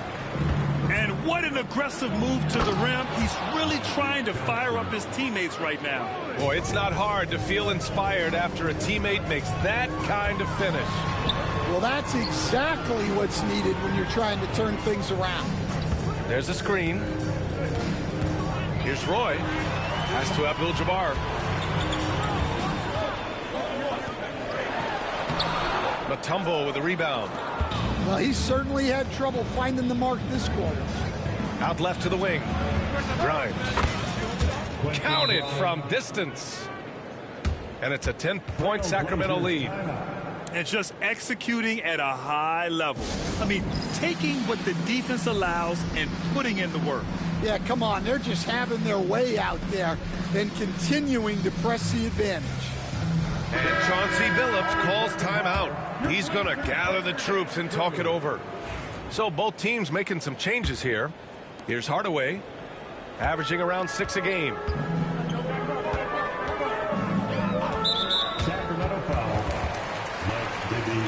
And what an aggressive move to the rim. He's really trying to fire up his teammates right now. Boy, it's not hard to feel inspired after a teammate makes that kind of finish. Well, that's exactly what's needed when you're trying to turn things around. There's a screen. Here's Roy. Pass to Abdul-Jabbar. Mutombo with a rebound. Well, he certainly had trouble finding the mark this quarter. Out left to the wing. Grimes. Counted from distance. And it's a 10-point Sacramento lead. And just executing at a high level. I mean, taking what the defense allows and putting in the work. Yeah, come on. They're just having their way out there and continuing to press the advantage. And Chauncey Billups calls timeout. He's going to gather the troops and talk it over. So both teams making some changes here. Here's Hardaway, averaging around 6 a game. Sacramento foul. Mike Bibby,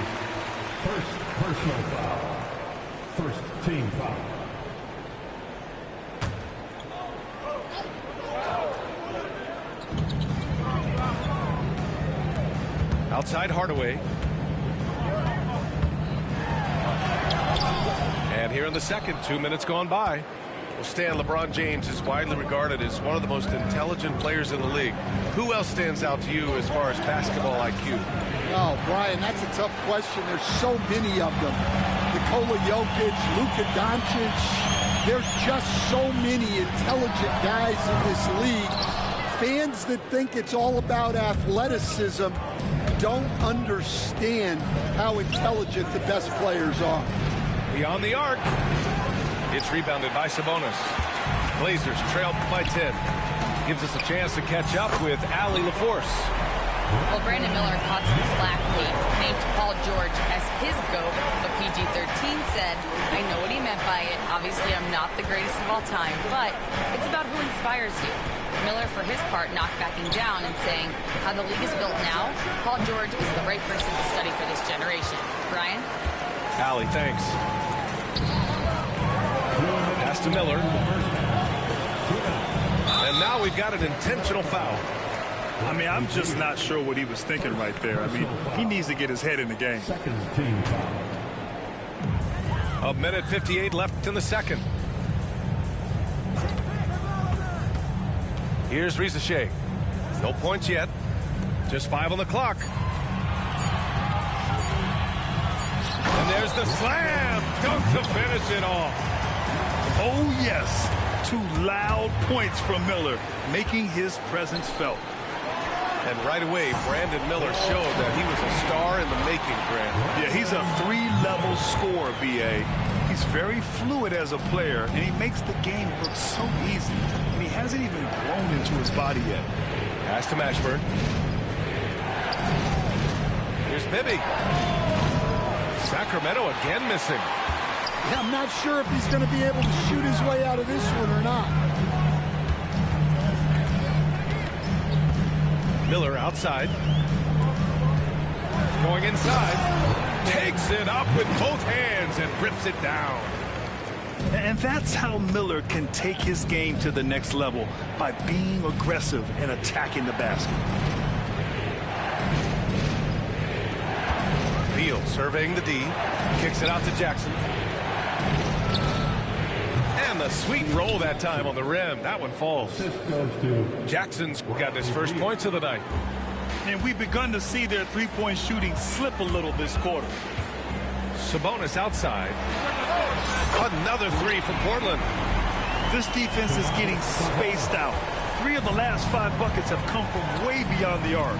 first personal foul. First team foul. Outside Hardaway. And here in the second, 2 minutes gone by. Well, Stan, LeBron James is widely regarded as one of the most intelligent players in the league. Who else stands out to you as far as basketball IQ? Oh, Brian, that's a tough question. There's so many of them. Nikola Jokic, Luka Doncic. There's just so many intelligent guys in this league. Fans that think it's all about athleticism don't understand how intelligent the best players are. Beyond the arc. It's rebounded by Sabonis. Blazers trail by 10. Gives us a chance to catch up with Allie LaForce. Well, Brandon Miller caught some flack. He named Paul George as his GOAT, but PG-13 said, I know what he meant by it. Obviously, I'm not the greatest of all time, but it's about who inspires you. Miller, for his part, not backing down and saying, how the league is built now, Paul George is the right person to study for this generation. Brian? Allie, thanks. Pass to Miller. And now we've got an intentional foul. I mean, I'm just not sure what he was thinking right there. I mean, he needs to get his head in the game. Second team foul. 1:58 left in the second. Here's Risache. No points yet. Just 5 on the clock. And there's the slam. Dunk to finish it off. Oh, yes. 2 loud points from Miller, making his presence felt. And right away, Brandon Miller showed that he was a star in the making, Brandon. Yeah, he's a 3-level scorer, B.A. He's very fluid as a player, and he makes the game look so easy. And he hasn't even grown into his body yet. Pass to Mashburn. Here's Bibby. Sacramento again missing. Yeah, I'm not sure if he's going to be able to shoot his way out of this one or not. Miller outside. Going inside. Takes it up with both hands and rips it down. And that's how Miller can take his game to the next level, by being aggressive and attacking the basket. Beal surveying the D. Kicks it out to Jackson. And the sweet roll that time on the rim. That one falls. Jackson's got his first points of the night. And we've begun to see their three-point shooting slip a little this quarter. Sabonis outside. Another 3 from Portland. This defense is getting spaced out. 3 of the last 5 buckets have come from way beyond the arc.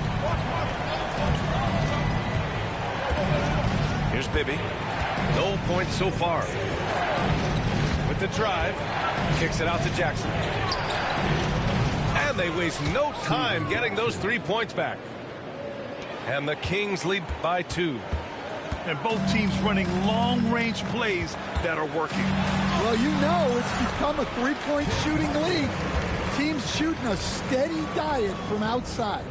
Here's Bibby. No points so far. With the drive. Kicks it out to Jackson. And they waste no time getting those 3 points back. And the Kings lead by 2. And both teams running long-range plays that are working. Well, you know it's become a three-point shooting league. Teams shooting a steady diet from outside.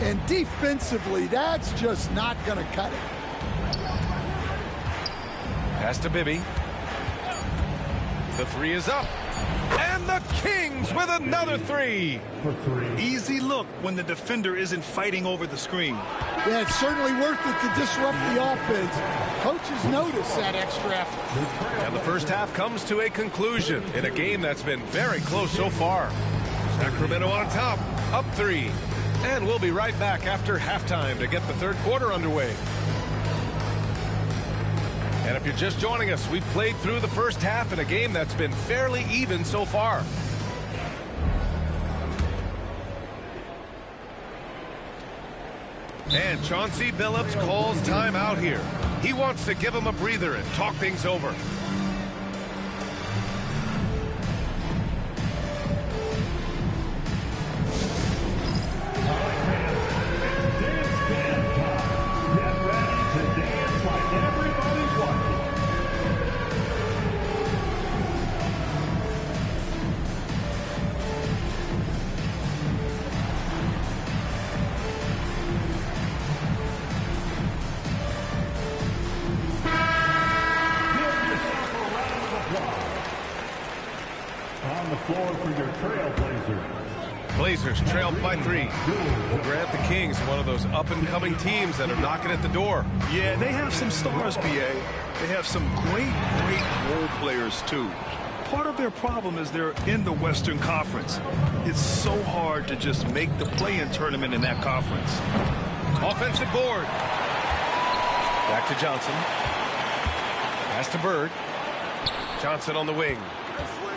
And defensively, that's just not going to cut it. Pass to Bibby. The 3 is up. And the Kings with another 3. Easy look when the defender isn't fighting over the screen. Yeah, it's certainly worth it to disrupt the offense. Coaches notice that extra effort. And the first half comes to a conclusion in a game that's been very close so far. Sacramento on top, up 3. And we'll be right back after halftime to get the third quarter underway. And if you're just joining us, we've played through the first half in a game that's been fairly even so far. And Chauncey Billups calls timeout here. He wants to give him a breather and talk things over. On the floor for your Trailblazers. Blazers trailed by 3. We'll grant the Kings one of those up-and-coming teams that are knocking at the door. Yeah, they have some stars, B.A. They have some great role players, too. Part of their problem is they're in the Western Conference. It's so hard to just make the play-in tournament in that conference. Offensive board. Back to Johnson. Pass to Bird. Johnson on the wing.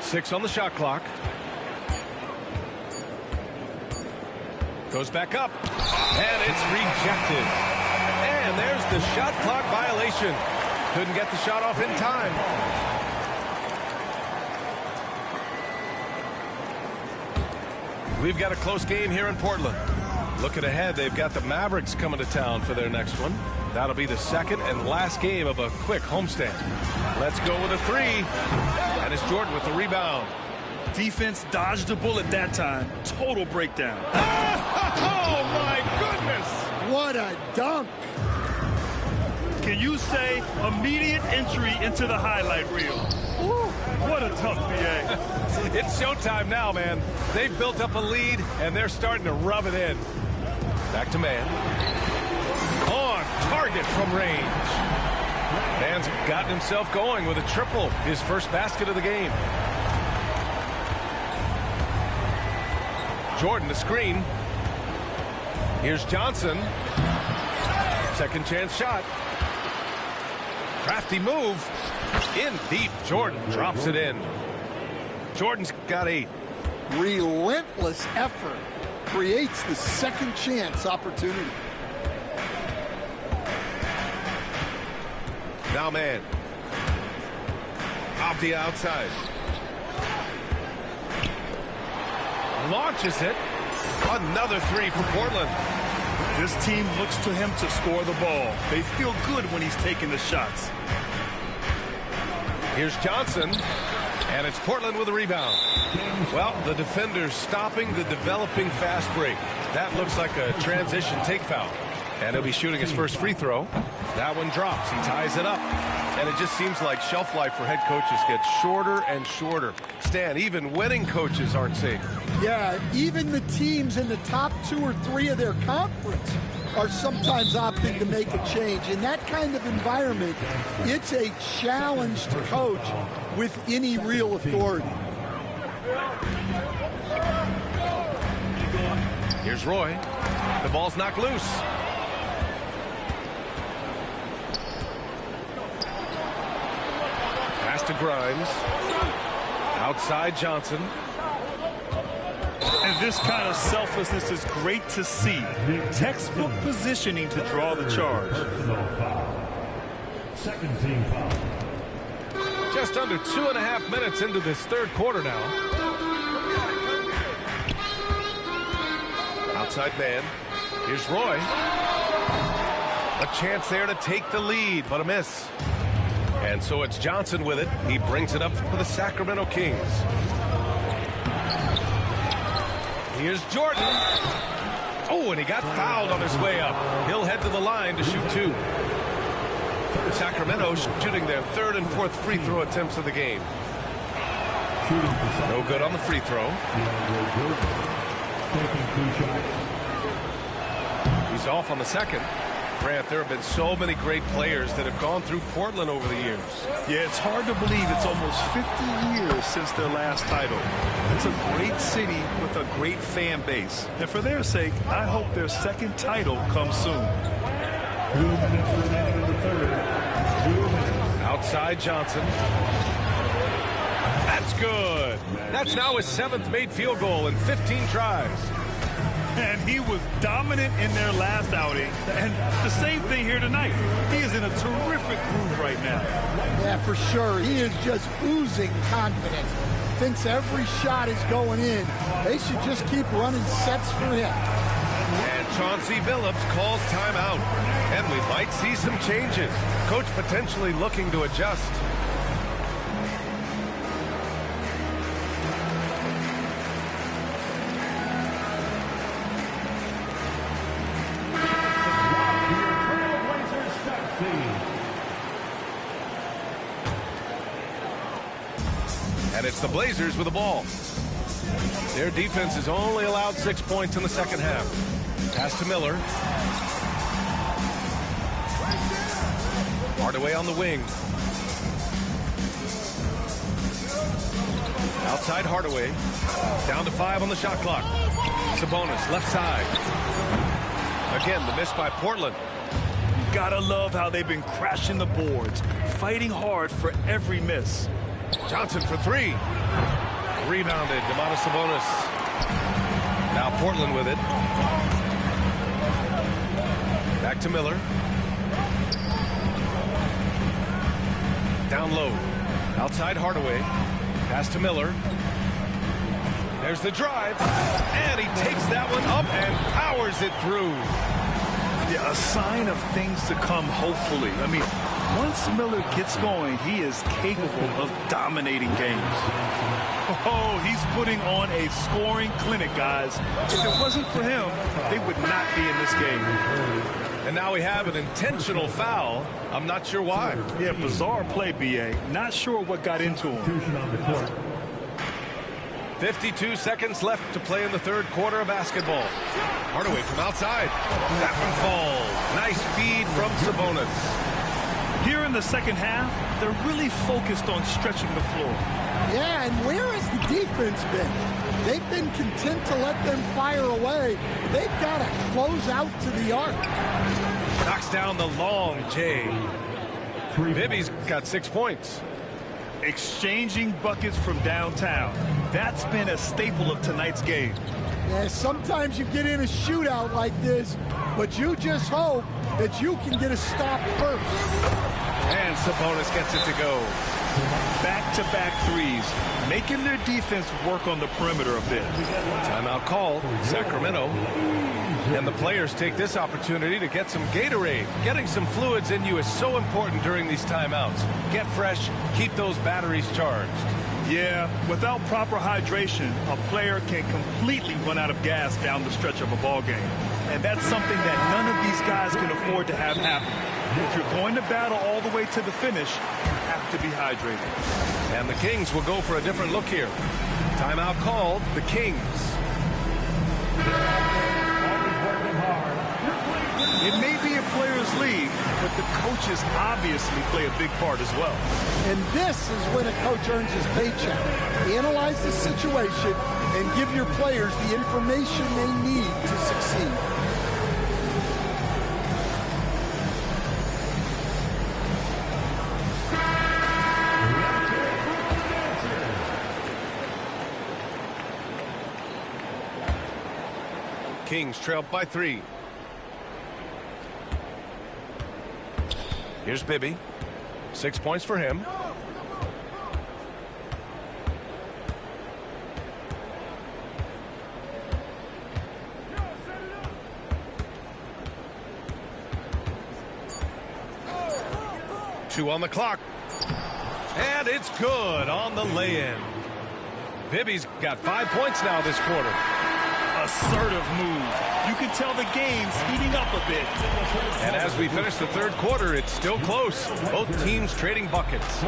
6 on the shot clock. Goes back up. And it's rejected. And there's the shot clock violation. Couldn't get the shot off in time. We've got a close game here in Portland. Looking ahead, they've got the Mavericks coming to town for their next one. That'll be the second and last game of a quick homestand. Let's go with a 3. And it's Jordan with the rebound. Defense dodged the bullet that time. Total breakdown. Oh, my goodness! What a dunk. Can you say immediate entry into the highlight reel? Woo, what a dunk, B.A. It's showtime now, man. They've built up a lead, and they're starting to rub it in. Back to Man. On target from range. Man's gotten himself going with a triple, his first basket of the game. Jordan, the screen. Here's Johnson. Second chance shot. Crafty move. In deep. Jordan drops it in. Jordan's got 8. Relentless effort creates the second chance opportunity. Now Man. Off the outside. Launches it. Another 3 for Portland. This team looks to him to score the ball. They feel good when he's taking the shots. Here's Johnson. And it's Portland with a rebound. Well, the defender's stopping the developing fast break. That looks like a transition take foul. And he'll be shooting his first free throw. That one drops. He ties it up. And it just seems like shelf life for head coaches gets shorter and shorter. Stan, even winning coaches aren't safe. Yeah, even the teams in the top 2 or 3 of their conference are sometimes opting to make a change. In that kind of environment, it's a challenge to coach with any real authority. Here's Roy. The ball's knocked loose. Pass to Grimes. Outside Johnson. And this kind of selflessness is great to see. Textbook positioning to draw the charge. Second team foul. Just under 2.5 minutes into this third quarter now. Outside Man. Here's Roy. A chance there to take the lead, but a miss. And so it's Johnson with it. He brings it up for the Sacramento Kings. Here's Jordan. Oh, and he got fouled on his way up. He'll head to the line to shoot 2. Sacramento shooting their 3rd and 4th free throw attempts of the game. No good on the free throw. He's off on the second. Grant, there have been so many great players that have gone through Portland over the years. Yeah, it's hard to believe it's almost 50 years since their last title. It's a great city with a great fan base. And for their sake, I hope their second title comes soon. 2 minutes remaining in the third. 2 minutes. Outside Johnson. That's good. That's now his 7th made field goal in 15 tries. And he was dominant in their last outing. And the same thing here tonight. He is in a terrific groove right now. Yeah, for sure. He is just oozing confidence. Thinks every shot is going in. They should just keep running sets for him. And Chauncey Billups calls timeout. And we might see some changes. Coach potentially looking to adjust. And it's the Blazers with the ball. Their defense has only allowed 6 points in the second half. Pass to Miller. Hardaway on the wing. Outside Hardaway. Down to 5 on the shot clock. Sabonis left side. Again, the miss by Portland. Gotta love how they've been crashing the boards, fighting hard for every miss. Johnson for 3. Rebounded. Domantas Sabonis. Now Portland with it. Back to Miller. Down low. Outside Hardaway. Pass to Miller. There's the drive. And he takes that one up and powers it through. Yeah, a sign of things to come, hopefully. I mean, once Miller gets going, he is capable of dominating games. Oh, he's putting on a scoring clinic, guys. If it wasn't for him, they would not be in this game. And now we have an intentional foul. I'm not sure why. Yeah, bizarre play, B.A. Not sure what got into him. 52 seconds left to play in the third quarter of basketball. Hardaway from outside. That one falls. Nice feed from Sabonis. Here in the second half, they're really focused on stretching the floor. Yeah, and where has the defense been? They've been content to let them fire away. They've got to close out to the arc. Knocks down the long J. Bibby's got 6 points. Exchanging buckets from downtown. That's been a staple of tonight's game. Yeah, sometimes you get in a shootout like this, but you just hope that you can get a stop first. And Sabonis gets it to go. Back-to-back threes, making their defense work on the perimeter a bit. Timeout call, Sacramento. And the players take this opportunity to get some Gatorade. Getting some fluids in you is so important during these timeouts. Get fresh, keep those batteries charged. Yeah, without proper hydration, a player can completely run out of gas down the stretch of a ball game. And that's something that none of these guys can afford to have happen. If you're going to battle all the way to the finish, you have to be hydrated. And the Kings will go for a different look here. Timeout called, the Kings. It may be a player's league, but the coaches obviously play a big part as well. And this is when a coach earns his paycheck. Analyze the situation and give your players the information they need to succeed. Kings trailed by 3. Here's Bibby. 6 points for him. Two on the clock. And it's good on the lay-in. Bibby's got 5 points now this quarter. Assertive move. You can tell the game's heating up a bit. And as we finish the third quarter, it's still close. Both teams trading buckets.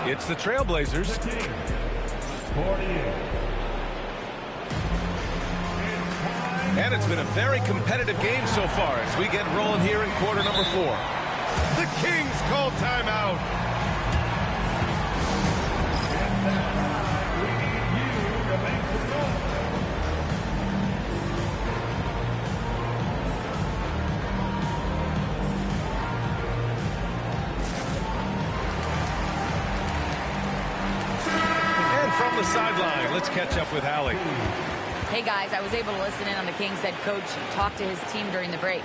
It's the Trailblazers. And it's been a very competitive game so far as we get rolling here in quarter number 4. The Kings call timeout. From the sideline, let's catch up with Hallie. Hey guys, I was able to listen in on the Kings head coach talk to his team during the break.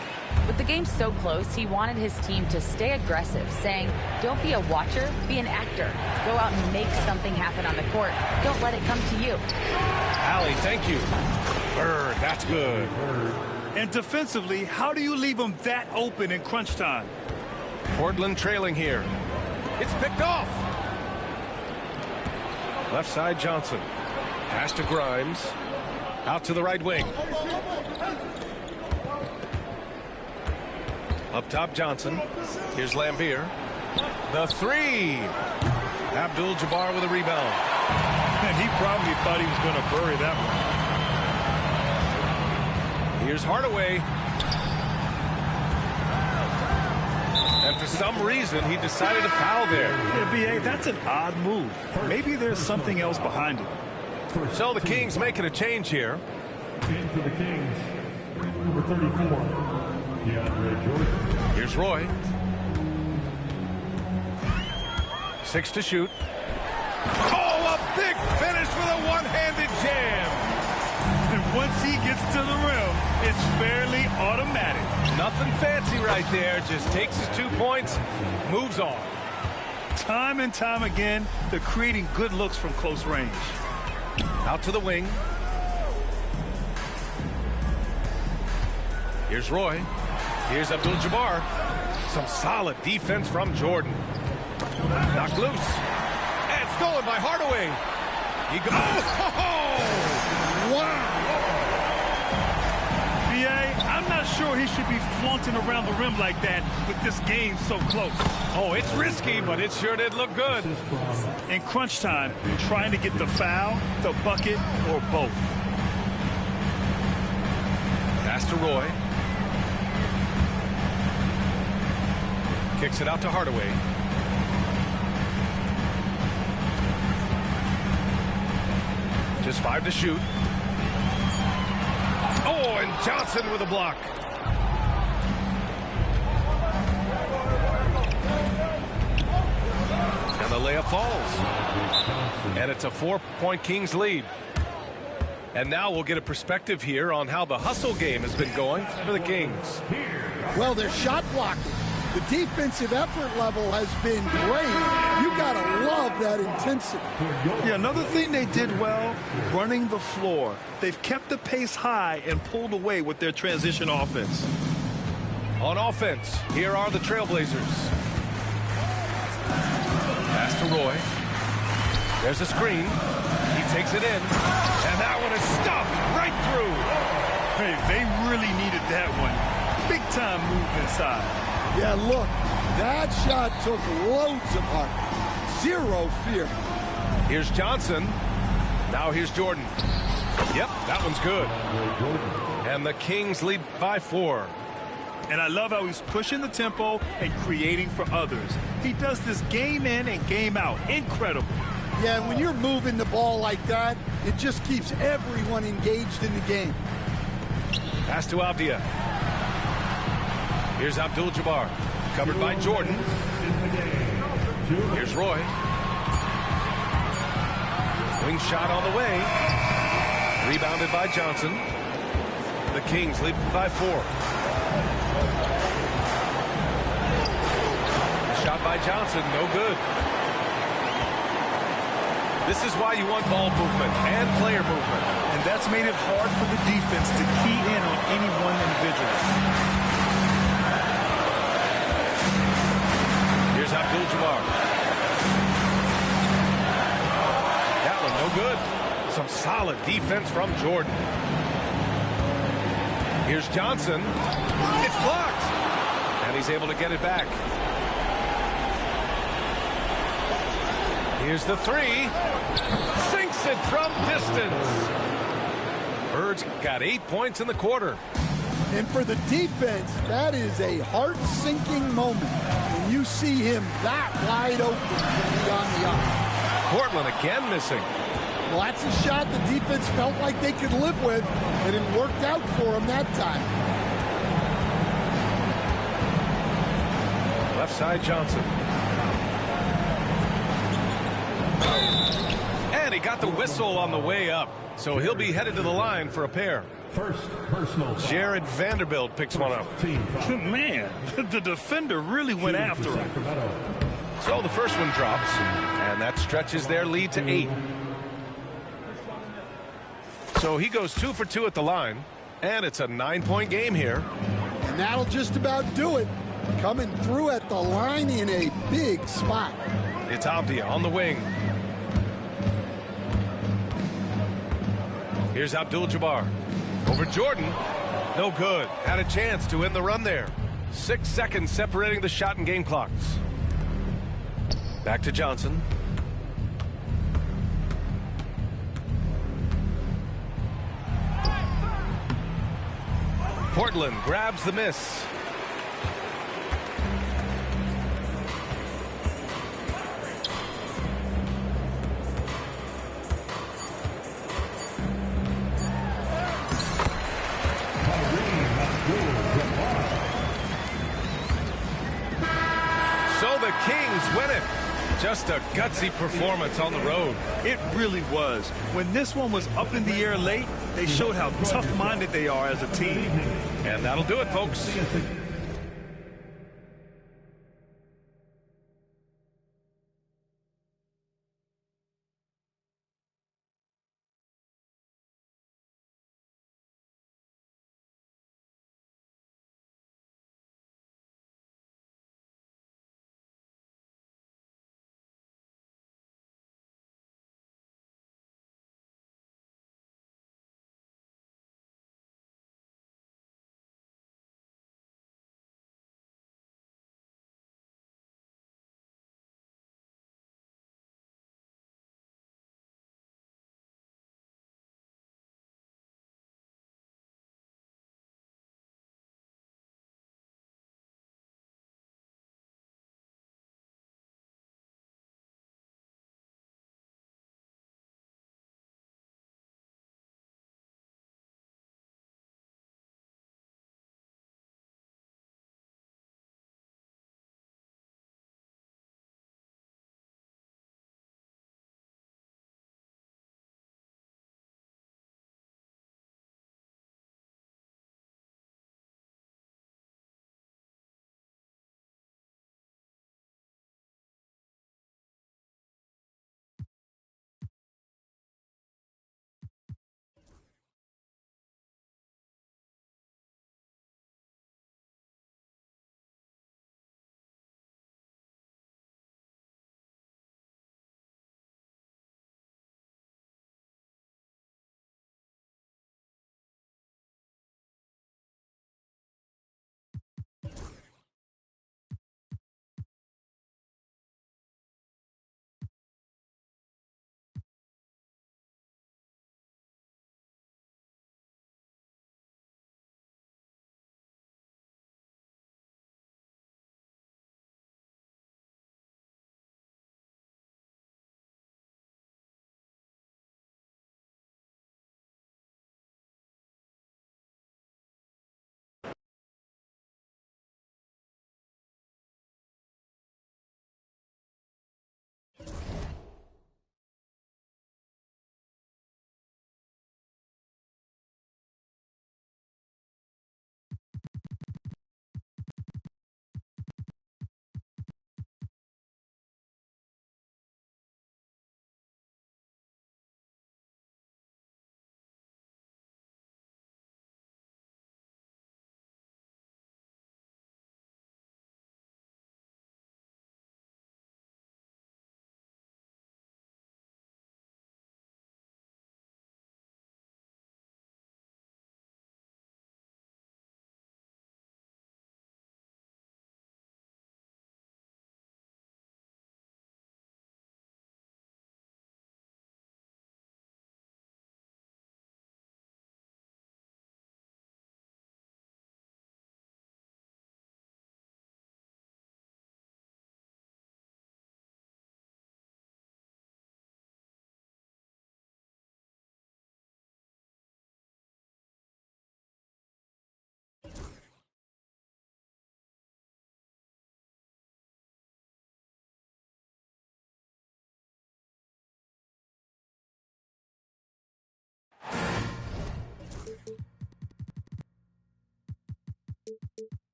With the game so close, he wanted his team to stay aggressive, saying, don't be a watcher, be an actor. Go out and make something happen on the court. Don't let it come to you. Allie, thank you. Bird, that's good. And defensively, how do you leave them that open in crunch time? Portland trailing here. It's picked off. Left side, Johnson. Pass to Grimes. Out to the right wing. Up top, Johnson. Here's Lambier. The three. Abdul-Jabbar with a rebound. And he probably thought he was going to bury that one. Here's Hardaway. And for some reason, he decided to foul there. Yeah, B.A., that's an odd move. Maybe there's something else behind it. So the Kings making a change here. In for the Kings, number 34, DeAndre Jordan. Here's Roy. 6 to shoot. Oh, a big finish with a one-handed jam. And once he gets to the rim, it's fairly automatic. Nothing fancy right there. Just takes his 2 points, moves on. Time and time again, they're creating good looks from close range. Out to the wing. Here's Roy. Here's Abdul-Jabbar. Some solid defense from Jordan. Knocked loose. And stolen by Hardaway. He goes. Oh! Wow. B.A., I'm not sure he should be flaunting around the rim like that with this game so close. Oh, it's risky, but it sure did look good. In crunch time, trying to get the foul, the bucket, or both. Pass to Roy. Kicks it out to Hardaway. Just 5 to shoot. Oh, and Johnson with a block. And the layup falls. And it's a 4-point Kings lead. And now we'll get a perspective here on how the hustle game has been going for the Kings. Well, their shot blocking. The defensive effort level has been great. You got to love that intensity. Yeah, another thing they did well, running the floor. They've kept the pace high and pulled away with their transition offense. On offense, here are the Trailblazers. Pass to Roy. There's a screen. He takes it in. And that one is stuffed right through. Hey, they really needed that one. Big time move inside. Yeah, look, that shot took loads of heart. Zero fear. Here's Johnson. Now here's Jordan. Yep, that one's good. And the Kings lead by 4. And I love how he's pushing the tempo and creating for others. He does this game in and game out. Incredible. Yeah, and when you're moving the ball like that, it just keeps everyone engaged in the game. Pass to Avdia. Here's Abdul-Jabbar. Covered by Jordan. Here's Roy. Wing shot on the way. Rebounded by Johnson. The Kings lead by 4. Shot by Johnson, no good. This is why you want ball movement and player movement. And that's made it hard for the defense to key in on any one individual. Here's Abdul-Jabbar. That one no good. Some solid defense from Jordan. Here's Johnson. It's blocked. And he's able to get it back. Here's the 3. Sinks it from distance. Bird's got 8 points in the quarter. And for the defense, that is a heart-sinking moment when you see him that wide open beyond the arc. Portland again missing. Well, that's a shot the defense felt like they could live with, and it worked out for them that time. Left side, Johnson. And And he got the whistle on the way up. So he'll be headed to the line for a pair. First personal foul. Jared Vanderbilt picks one up. Team foul. Man, the defender really went after him. Sacramento. So the first one drops, and that stretches their lead to 8. So he goes 2 for 2 at the line, and it's a 9-point game here. And that'll just about do it. Coming through at the line in a big spot. It's Avdia on the wing. Here's Abdul-Jabbar. Over Jordan. No good. Had a chance to end the run there. 6 seconds separating the shot and game clocks. Back to Johnson. Portland grabs the miss. So the Kings win it. Just a gutsy performance on the road. It really was. When this one was up in the air late, they showed how tough-minded they are as a team. And that'll do it, folks.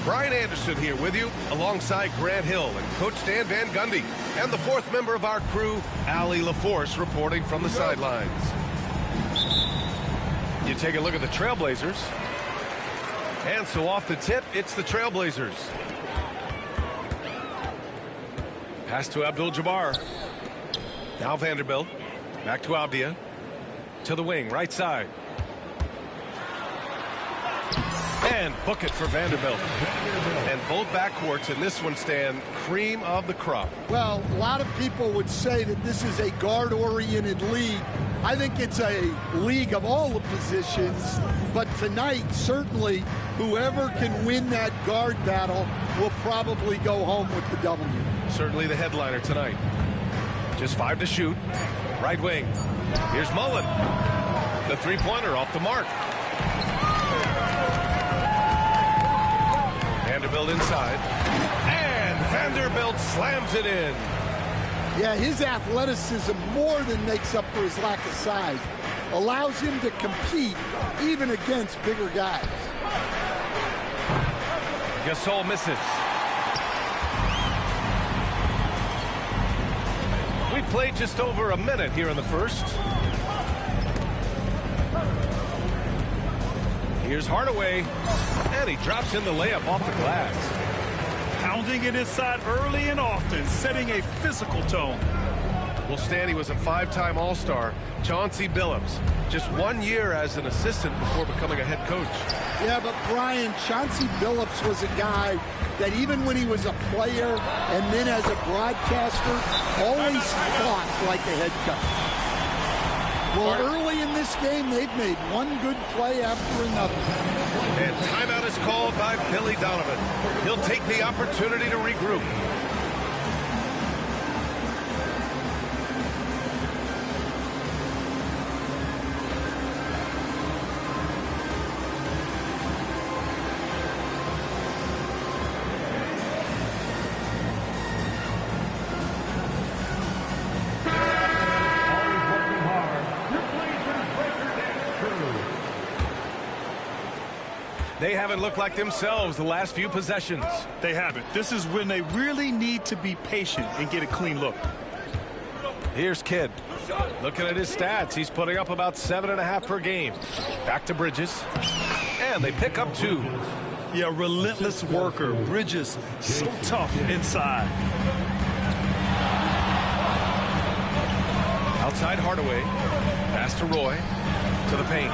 Brian Anderson here with you, alongside Grant Hill and Coach Dan Van Gundy, and the fourth member of our crew, Allie LaForce, reporting from the sidelines. You take a look at the Trailblazers. And so off the tip, it's the Trailblazers. Pass to Abdul-Jabbar. Now Vanderbilt. Back to Avdia. To the wing, right side. And book it for Vanderbilt. And both backcourts in this one stand cream of the crop. Well, a lot of people would say that this is a guard-oriented league. I think it's a league of all the positions. But tonight, certainly, whoever can win that guard battle will probably go home with the W. Certainly the headliner tonight. Just 5 to shoot. Right wing. Here's Mullen. The three-pointer off the mark. Vanderbilt inside. And Vanderbilt slams it in. Yeah, his athleticism more than makes up for his lack of size. Allows him to compete even against bigger guys. Gasol misses. We played just over a minute here in the first. Here's Hardaway, and he drops in the layup off the glass. Pounding it inside early and often, setting a physical tone. Well, Stan, he was a 5-time All-Star. Chauncey Billups, just 1 year as an assistant before becoming a head coach. Yeah, but Brian, Chauncey Billups was a guy that even when he was a player and then as a broadcaster, always fought like a head coach. Well, early in this game, they've made one good play after another. And timeout is called by Billy Donovan. He'll take the opportunity to regroup. They haven't looked like themselves the last few possessions. They haven't. This is when they really need to be patient and get a clean look. Here's Kidd. Looking at his stats, he's putting up about 7.5 per game. Back to Bridges. And they pick up 2. Yeah, relentless worker. Bridges, so tough inside. Outside Hardaway. Pass to Roy. To the paint.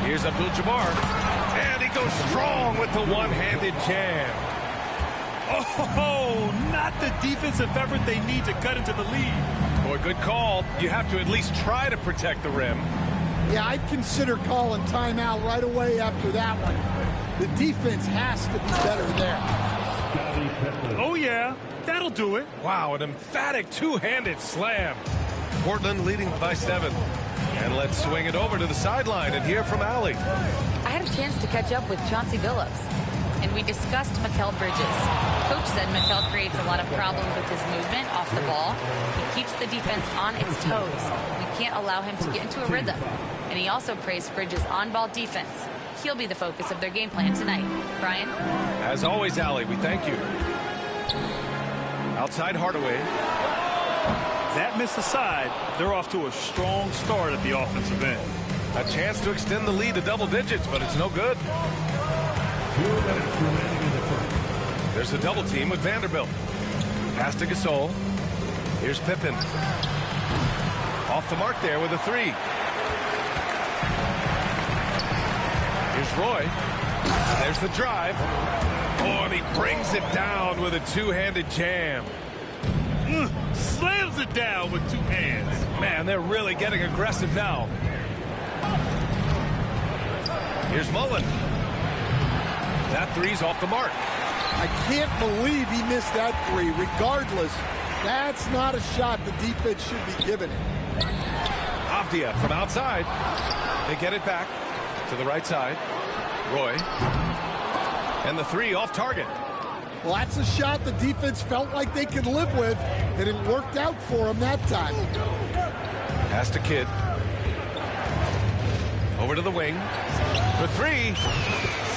Here's Abdul-Jabbar. And he goes strong with the one-handed jam. Oh, not the defensive effort they need to cut into the lead. Boy, good call. You have to at least try to protect the rim. Yeah, I'd consider calling timeout right away after that one. The defense has to be better there. Oh, yeah. That'll do it. Wow, an emphatic two-handed slam. Portland leading by 7. And let's swing it over to the sideline and hear from Allie. I had a chance to catch up with Chauncey Billups. And we discussed Mikal Bridges. Coach said Mikal creates a lot of problems with his movement off the ball. He keeps the defense on its toes. We can't allow him to get into a rhythm. And he also praised Bridges' on-ball defense. He'll be the focus of their game plan tonight. Brian? As always, Allie, we thank you. Outside Hardaway. That miss aside, they're off to a strong start at the offensive end. A chance to extend the lead to double digits, but it's no good. 2 minutes remaining in the first. There's a double team with Vanderbilt. Pass to Gasol. Here's Pippen. Off the mark there with a 3. Here's Roy. There's the drive. Oh, and he brings it down with a two-handed jam. Slams it down with 2 hands. Man, they're really getting aggressive now. Here's Mullen. That 3's off the mark. I can't believe he missed that 3. Regardless, that's not a shot the defense should be giving it. Avdia from outside. They get it back to the right side. Roy. And the 3 off target. Well, that's a shot the defense felt like they could live with, and it worked out for them that time. Pass to Kidd. Over to the wing. For 3.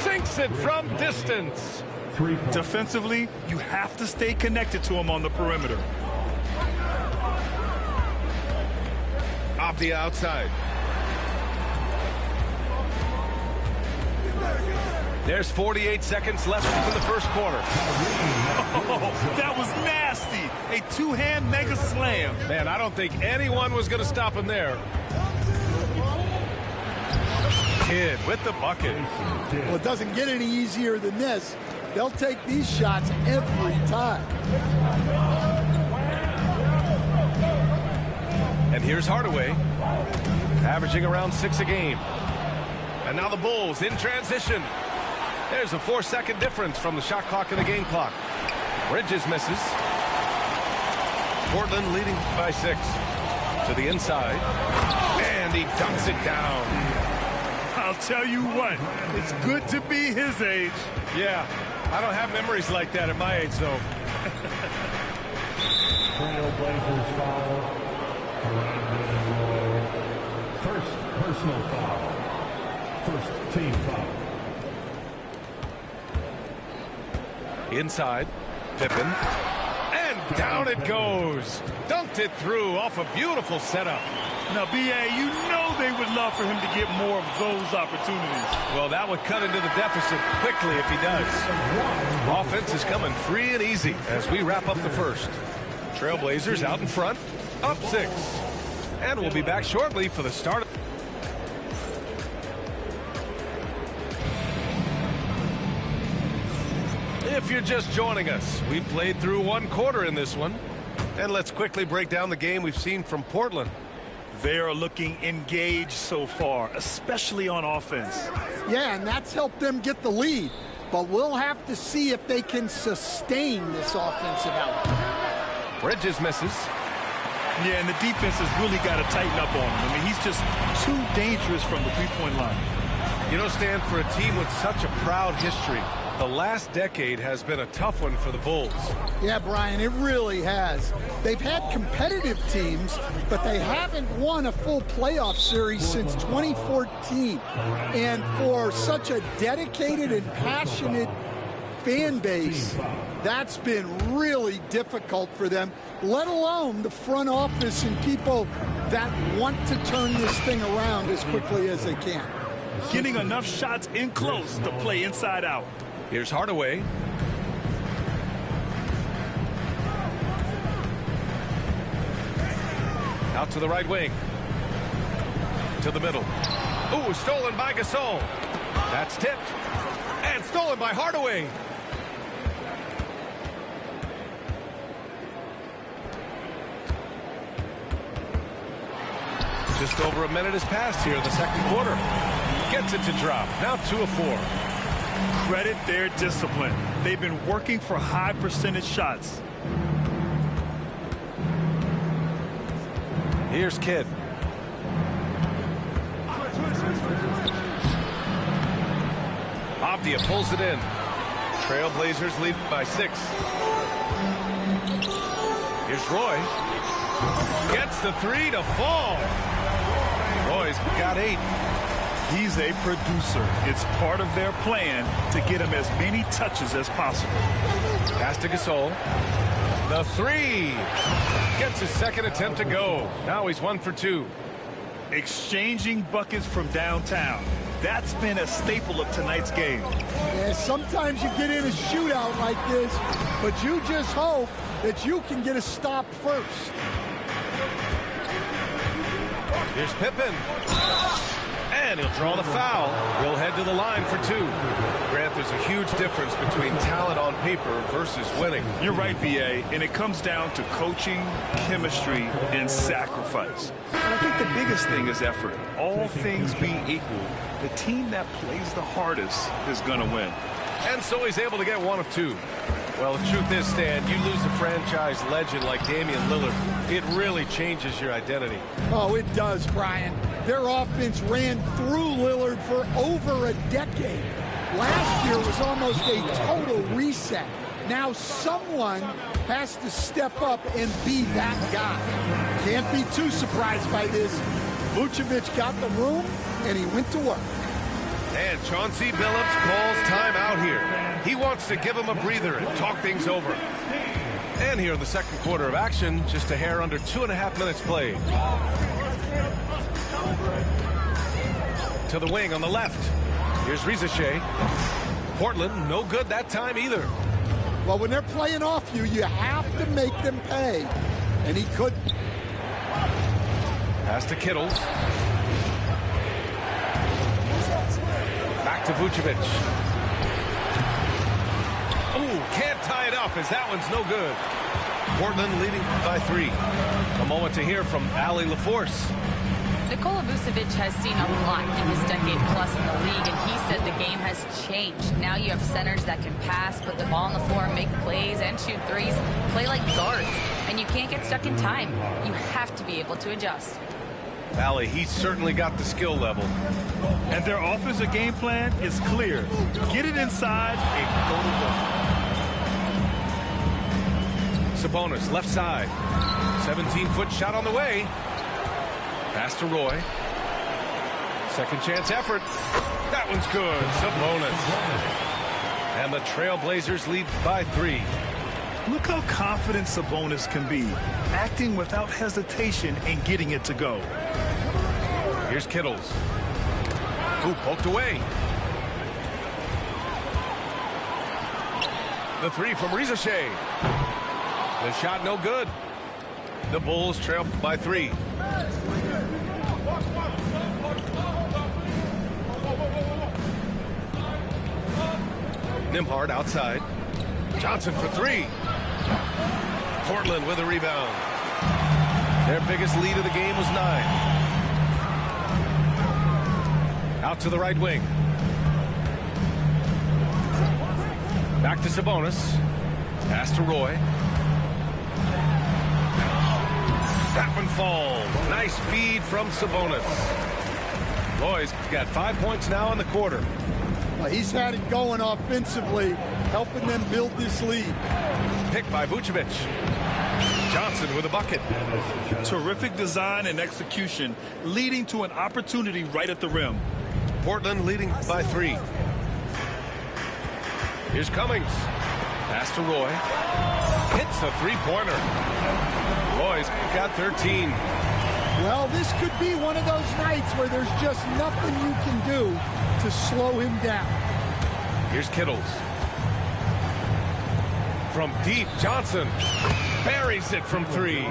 Sinks it from distance. 3 points. Defensively, you have to stay connected to him on the perimeter. Avdia outside. There's 48 seconds left in the first quarter. Oh, that was nasty. A 2-hand mega slam. Man, I don't think anyone was going to stop him there. Kidd with the bucket. Well, it doesn't get any easier than this. They'll take these shots every time. And here's Hardaway, averaging around 6 a game. And now the Bulls in transition. There's a 4-second difference from the shot clock and the game clock. Bridges misses. Portland leading by 6. To the inside. And he dunks it down. I'll tell you what, it's good to be his age. Yeah, I don't have memories like that at my age, though. Trailblazers foul. First personal foul. First team foul. Inside, Pippen. And down it goes. Dunked it through off a beautiful setup. Now, B.A., you know they would love for him to get more of those opportunities. Well, that would cut into the deficit quickly if he does. Offense is coming free and easy as we wrap up the first. Trailblazers out in front, up 6. And we'll be back shortly for the start. If you're just joining us, we played through 1 quarter in this one. And let's quickly break down the game we've seen from Portland. They are looking engaged so far, especially on offense. Yeah, and that's helped them get the lead. But we'll have to see if they can sustain this offensive output. Bridges misses. Yeah, and the defense has really got to tighten up on him. I mean, he's just too dangerous from the three-point line. You know, Stan, for a team with such a proud history, the last decade has been a tough one for the Bulls. Yeah, Brian, it really has. They've had competitive teams, but they haven't won a full playoff series since 2014. And for such a dedicated and passionate fan base, that's been really difficult for them, let alone the front office and people that want to turn this thing around as quickly as they can. Getting enough shots in close to play inside out. Here's Hardaway. Out to the right wing. To the middle. Ooh, stolen by Gasol. That's tipped. And stolen by Hardaway. Just over a minute has passed here in the second quarter. Gets it to drop. Now 2 of 4. Credit their discipline. They've been working for high percentage shots. Here's Kidd. Avdia pulls it in. Trailblazers lead by 6. Here's Roy. Gets the 3 to fall. Roy's got 8. He's a producer. It's part of their plan to get him as many touches as possible. Pass to Gasol. The 3. Gets his second attempt to go. Now he's 1 for 2. Exchanging buckets from downtown. That's been a staple of tonight's game. Yeah, sometimes you get in a shootout like this, but you just hope that you can get a stop first. Here's Pippen. And he'll draw the foul. He'll head to the line for 2. Grant, there's a huge difference between talent on paper versus winning. You're right, B.A., and it comes down to coaching, chemistry, and sacrifice. And I think the biggest thing is effort. All things being equal, the team that plays the hardest is going to win. And so he's able to get 1 of 2. Well, the truth is, Stan, you lose a franchise legend like Damian Lillard, it really changes your identity. Oh, it does, Brian. Their offense ran through Lillard for over a decade. Last year was almost a total reset. Now someone has to step up and be that guy. Can't be too surprised by this. Vucevic got the room, and he went to work. And Chauncey Billups calls timeout here. He wants to give him a breather and talk things over. And here in the second quarter of action, just a hair under 2.5 minutes played. To the wing on the left. Here's Rizachet. Portland, no good that time either. Well, when they're playing off you, you have to make them pay. And he couldn't. Pass to Kittles. Back to Vucevic. Oh, can't tie it up as that one's no good. Portland leading by 3. A moment to hear from Allie LaForce. Nikola Vucevic has seen a lot in his decade plus in the league, and he said the game has changed. Now you have centers that can pass, put the ball on the floor, make plays, and shoot threes, play like guards, and you can't get stuck in time. You have to be able to adjust. Allie, he's certainly got the skill level. And their offensive game plan is clear. Get it inside and go to work. Sabonis, left side. 17-foot shot on the way. Pass to Roy. Second chance effort. That one's good. Sabonis. And the Trailblazers lead by 3. Look how confident Sabonis can be, acting without hesitation and getting it to go. Here's Kittles. Ooh, poked away. The 3 from Rizachet. The shot no good. The Bulls trail by 3. Nembhard outside. Johnson for 3. Portland with a rebound. Their biggest lead of the game was 9. Out to the right wing. Back to Sabonis. Pass to Roy. That one falls. Nice feed from Sabonis. Roy's got 5 points now in the quarter. Well, he's had it going offensively, helping them build this lead. Picked by Vucevic. Johnson with a bucket. Terrific design and execution, leading to an opportunity right at the rim. Portland leading by 3. Here's Cummings. Pass to Roy. Hits a 3-pointer. Roy's got 13. Well, this could be one of those nights where there's just nothing you can do to slow him down. Here's Kittles. From deep, Johnson buries it from 3.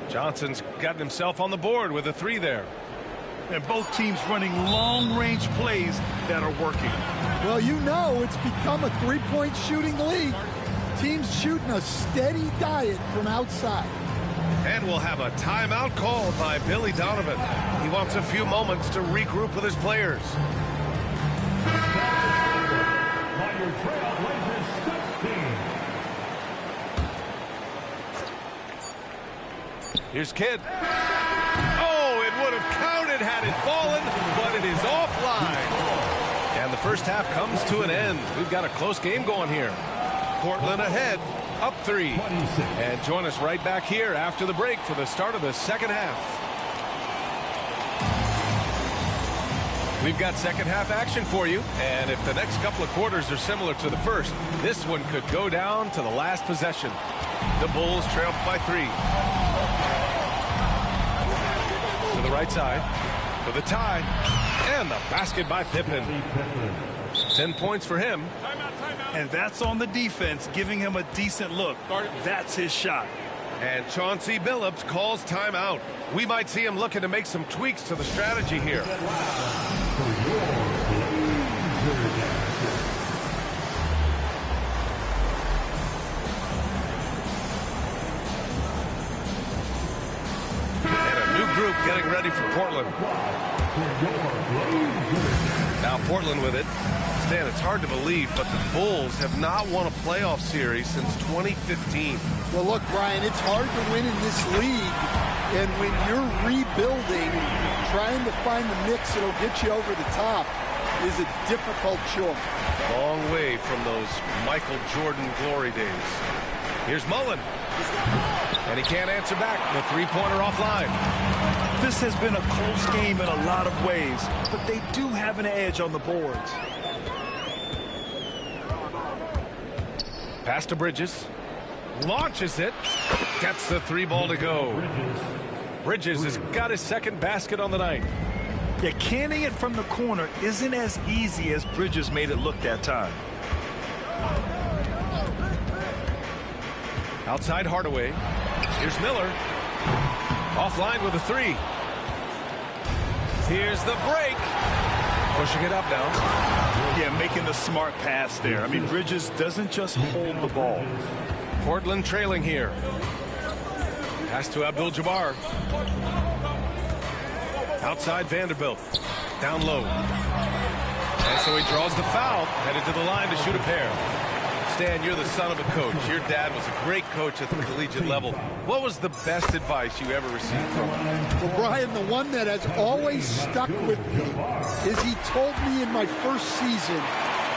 Johnson's gotten himself on the board with a 3 there. And both teams running long-range plays that are working. Well, you know it's become a three-point shooting league. Teams shooting a steady diet from outside. And we'll have a timeout called by Billy Donovan. He wants a few moments to regroup with his players. Here's Kidd. Oh, it would have counted had it fallen, but it is offline. And the first half comes to an end. We've got a close game going here. Portland ahead, up 3. And join us right back here after the break for the start of the second half. We've got second half action for you, and if the next couple of quarters are similar to the first, this one could go down to the last possession. The Bulls trail by 3. To the right side, for the tie, and the basket by Pippen. 10 points for him. And that's on the defense, giving him a decent look. That's his shot. And Chauncey Billups calls timeout. We might see him looking to make some tweaks to the strategy here. And a new group getting ready for Portland. Now Portland with it. Stan, it's hard to believe, but the Bulls have not won a playoff series since 2015. Well, look, Brian, it's hard to win in this league. And when you're rebuilding, trying to find the mix that'll get you over the top is a difficult chore. Long way from those Michael Jordan glory days. Here's Mullen. And he can't answer back. The three-pointer offline. This has been a close game in a lot of ways, but they do have an edge on the boards. Pass to Bridges. Launches it. Gets the 3-ball to go. Bridges has got his second basket on the night. Yeah, canning it from the corner isn't as easy as Bridges made it look that time. Outside Hardaway. Here's Miller. Offline with a 3. Here's the break. Pushing it up now. Yeah, making the smart pass there. I mean, Bridges doesn't just hold the ball. Portland trailing here. Pass to Abdul-Jabbar. Outside Vanderbilt. Down low. And so he draws the foul. Headed to the line to shoot a pair. Stan, you're the son of a coach. Your dad was a great coach at the collegiate level. What was the best advice you ever received from him? Well, Brian, the one that has always stuck with me is he told me in my first season,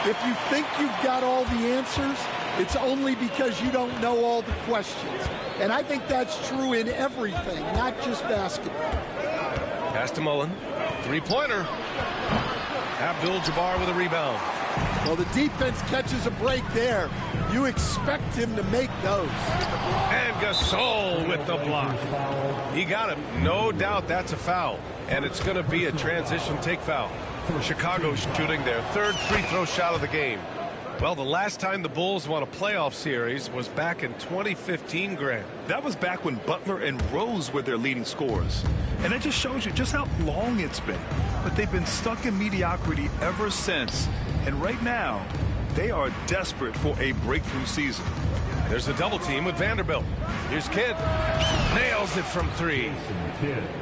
if you think you've got all the answers, it's only because you don't know all the questions. And I think that's true in everything, not just basketball. Pass to Mullen. Three-pointer. Abdul-Jabbar with a rebound. Well, the defense catches a break there. You expect him to make those. And Gasol with the block. He got him. No doubt that's a foul. And it's going to be a transition take foul. Chicago shooting their third free throw shot of the game. Well, the last time the Bulls won a playoff series was back in 2015, Grant. That was back when Butler and Rose were their leading scorers. And it just shows you just how long it's been. But they've been stuck in mediocrity ever since. And right now, they are desperate for a breakthrough season. There's a double team with Vanderbilt. Here's Kidd. Nails it from 3.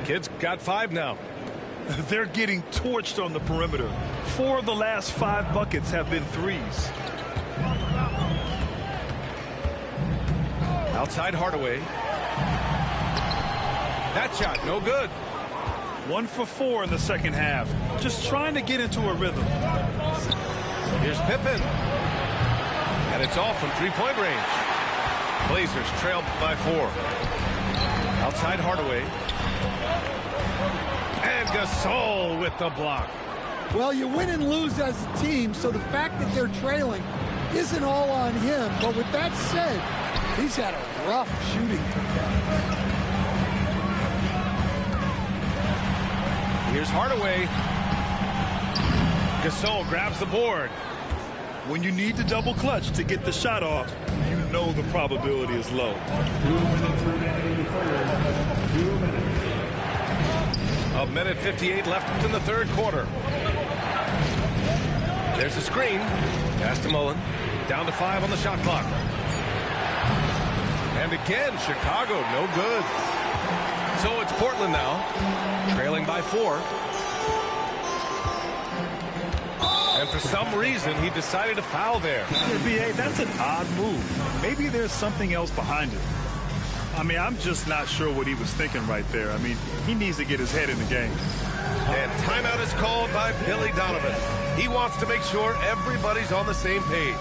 Kidd's got 5 now. They're getting torched on the perimeter. 4 of the last 5 buckets have been threes. Outside Hardaway. That shot, no good. 1 for 4 in the second half. Just trying to get into a rhythm. Here's Pippen. And it's off from three-point range. Blazers trail by 4. Outside Hardaway. And Gasol with the block. Well, you win and lose as a team, so the fact that they're trailing isn't all on him. But with that said, he's had a rough shooting performance. Here's Hardaway. Gasol grabs the board. When you need to double clutch to get the shot off, you know the probability is low. 2 minutes remaining in the third. 2 minutes. A minute 58 left in the third quarter. There's a screen. Pass to Mullen. Down to 5 on the shot clock. And again, Chicago, no good. So it's Portland now, trailing by 4. And for some reason, he decided to foul there. NBA, that's an odd move. Maybe there's something else behind it. I mean, I'm just not sure what he was thinking right there. I mean, he needs to get his head in the game. And timeout is called by Billy Donovan. He wants to make sure everybody's on the same page.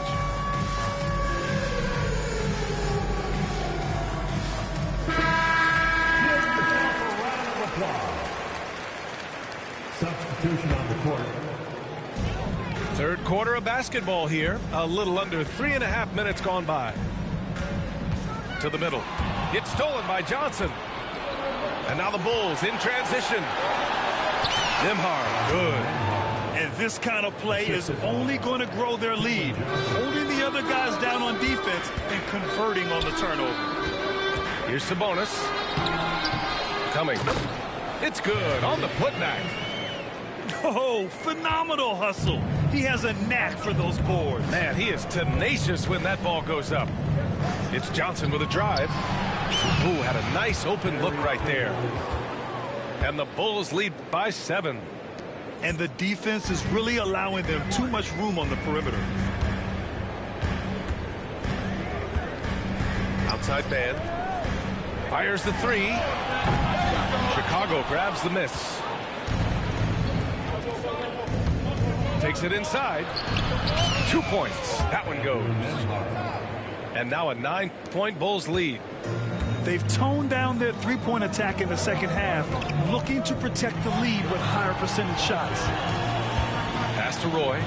Substitution on the court. Third quarter of basketball here. A little under 3.5 minutes gone by. To the middle. It's stolen by Johnson. And now the Bulls in transition. Nembhard, good. And this kind of play is only going to grow their lead. Holding the other guys down on defense and converting on the turnover. Here's Sabonis. Coming. It's good on the putback. Oh, phenomenal hustle. He has a knack for those boards. Man, he is tenacious when that ball goes up. It's Johnson with a drive. Ooh, had a nice open look right there. And the Bulls lead by 7. And the defense is really allowing them too much room on the perimeter. Outside man. Fires the 3. Chicago grabs the miss. Takes it inside. 2 points. That one goes. And now a 9-point Bulls lead. They've toned down their three-point attack in the second half, looking to protect the lead with higher percentage shots. Pass to Roy.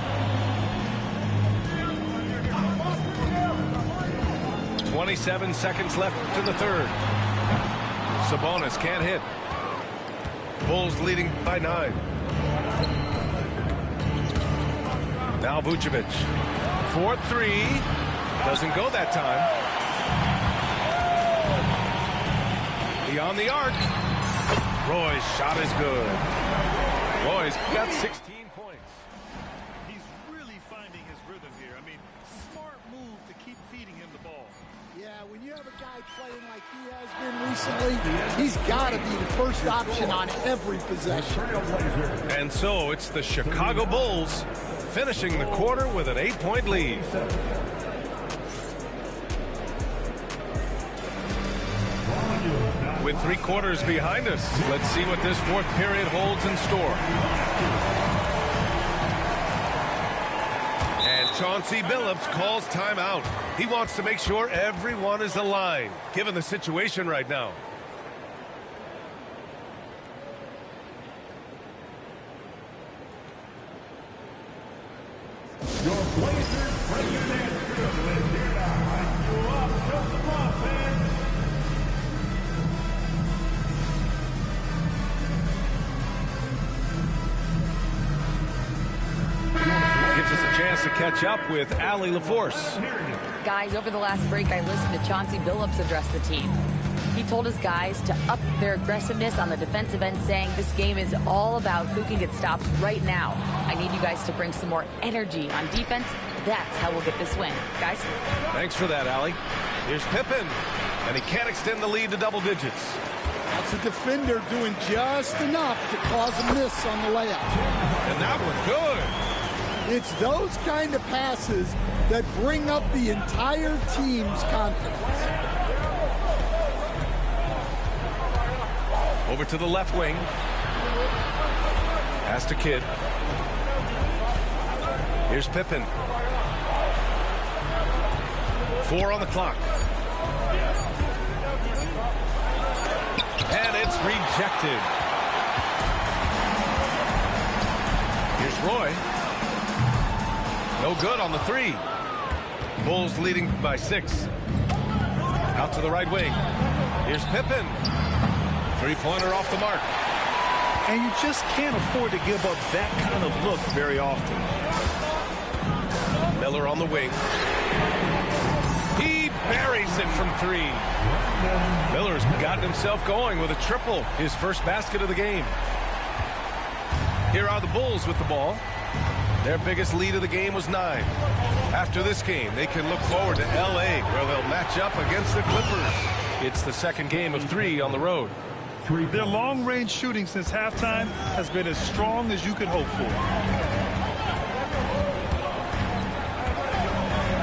27 seconds left in the third. Sabonis can't hit. Bulls leading by 9. Now Vucevic. 4-3. Doesn't go that time. Beyond the arc. Roy's shot is good. Roy's got 16 points. He's really finding his rhythm here. I mean, smart move to keep feeding him the ball. Yeah, when you have a guy playing like he has been recently, he's got to be the first option on every possession. And so it's the Chicago Bulls finishing the quarter with an 8-point lead. With 3 quarters behind us, let's see what this fourth period holds in store. And Chauncey Billups calls timeout. He wants to make sure everyone is aligned, given the situation right now. Your Blazers bring your dance crew in here to hype you up. Just come on, fans. Gives us a chance to catch up with Allie LaForce. Guys, over the last break, I listened to Chauncey Billups address the team. He told his guys to up their aggressiveness on the defensive end, saying this game is all about who can get stops right now. I need you guys to bring some more energy on defense. That's how we'll get this win. Guys? Thanks for that, Allie. Here's Pippen, and he can't extend the lead to double digits. That's a defender doing just enough to cause a miss on the layup. And that one's good. It's those kind of passes that bring up the entire team's confidence. Over to the left wing. Pass to Kidd. Here's Pippen. 4 on the clock. And it's rejected. Here's Roy. No good on the 3. Bulls leading by 6. Out to the right wing. Here's Pippen. 3-pointer off the mark. And you just can't afford to give up that kind of look very often. Miller on the wing. He buries it from 3. Miller's gotten himself going with a triple, his first basket of the game. Here are the Bulls with the ball. Their biggest lead of the game was 9. After this game, they can look forward to L.A., where they'll match up against the Clippers. It's the second game of 3 on the road. Their long-range shooting since halftime has been as strong as you could hope for.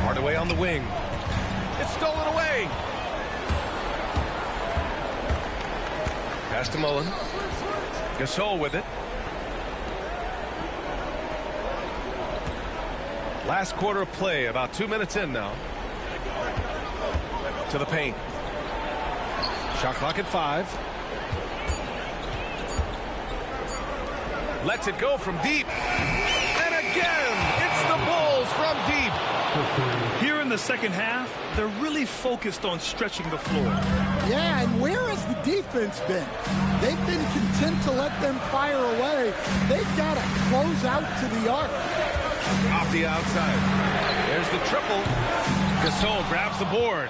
Hardaway on the wing. It's stolen away. Pass to Mullen. Gasol with it. Last quarter of play, about 2 minutes in now. To the paint. Shot clock at 5. Lets it go from deep. And again, it's the Bulls from deep. Here in the second half, they're really focused on stretching the floor. Yeah, and where has the defense been? They've been content to let them fire away. They've got to close out to the arc. Off the outside. There's the triple. Gasol grabs the board.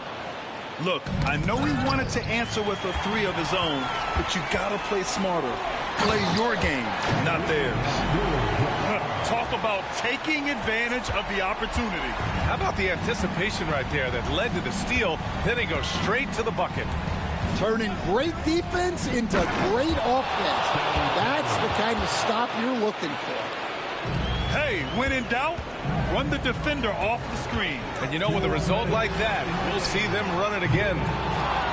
Look, I know he wanted to answer with a 3 of his own, but you got to play smarter. Play your game, not theirs. Talk about taking advantage of the opportunity. How about the anticipation right there that led to the steal? Then he goes straight to the bucket. Turning great defense into great offense. That's the kind of stop you're looking for. Hey, when in doubt, run the defender off the screen. And you know, with a result like that, we'll see them run it again.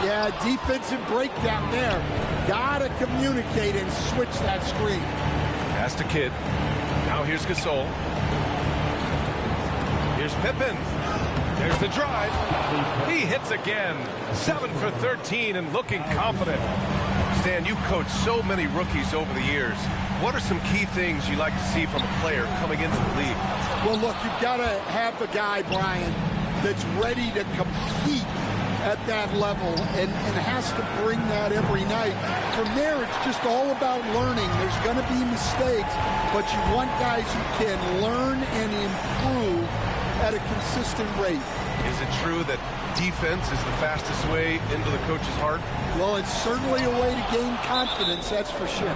Yeah, defensive breakdown there. Gotta communicate and switch that screen. Pass to Kidd. Now here's Gasol. Here's Pippen. There's the drive. He hits again. 7 for 13 and looking confident. Stan, you've coached so many rookies over the years. What are some key things you like to see from a player coming into the league? Well, look, you've got to have a guy, Brian, that's ready to compete at that level and has to bring that every night. From there, it's just all about learning. There's going to be mistakes, but you want guys who can learn and improve at a consistent rate. Is it true that defense is the fastest way into the coach's heart? Well, it's certainly a way to gain confidence, that's for sure.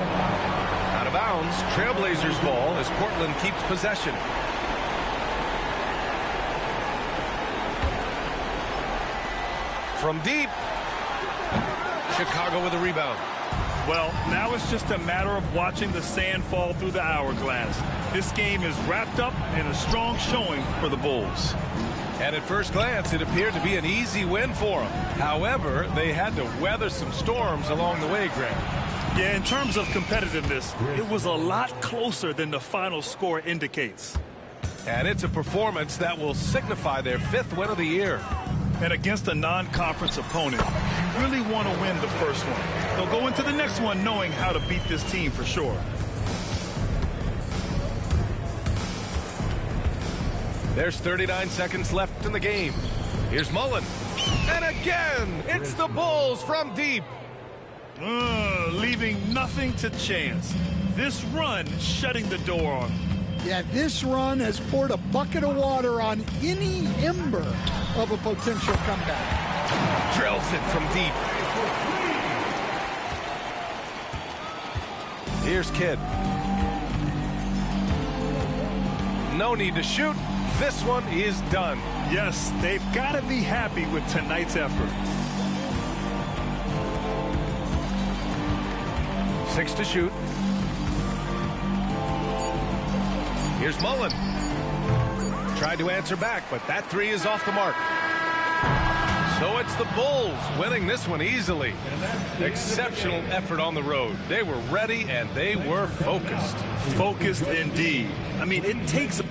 Out of bounds, Trailblazers ball as Portland keeps possession. From deep, Chicago with a rebound. Well, now it's just a matter of watching the sand fall through the hourglass. This game is wrapped up in a strong showing for the Bulls. And at first glance, it appeared to be an easy win for them. However, they had to weather some storms along the way, Grant. Yeah, in terms of competitiveness, it was a lot closer than the final score indicates. And it's a performance that will signify their 5th win of the year. And against a non-conference opponent, you really want to win the first one. They'll go into the next one knowing how to beat this team for sure. There's 39 seconds left in the game. Here's Mullen. And again, it's the Bulls from deep. Leaving nothing to chance. This run shutting the door on them. Yeah, this run has poured a bucket of water on any ember of a potential comeback. Drills it from deep. Here's Kidd. No need to shoot. This one is done. Yes, they've got to be happy with tonight's effort. 6 to shoot. Here's Mullen. Tried to answer back, but that 3 is off the mark. So it's the Bulls winning this one easily. Exceptional effort on the road. They were ready and they were focused. Focused indeed. I mean, it takes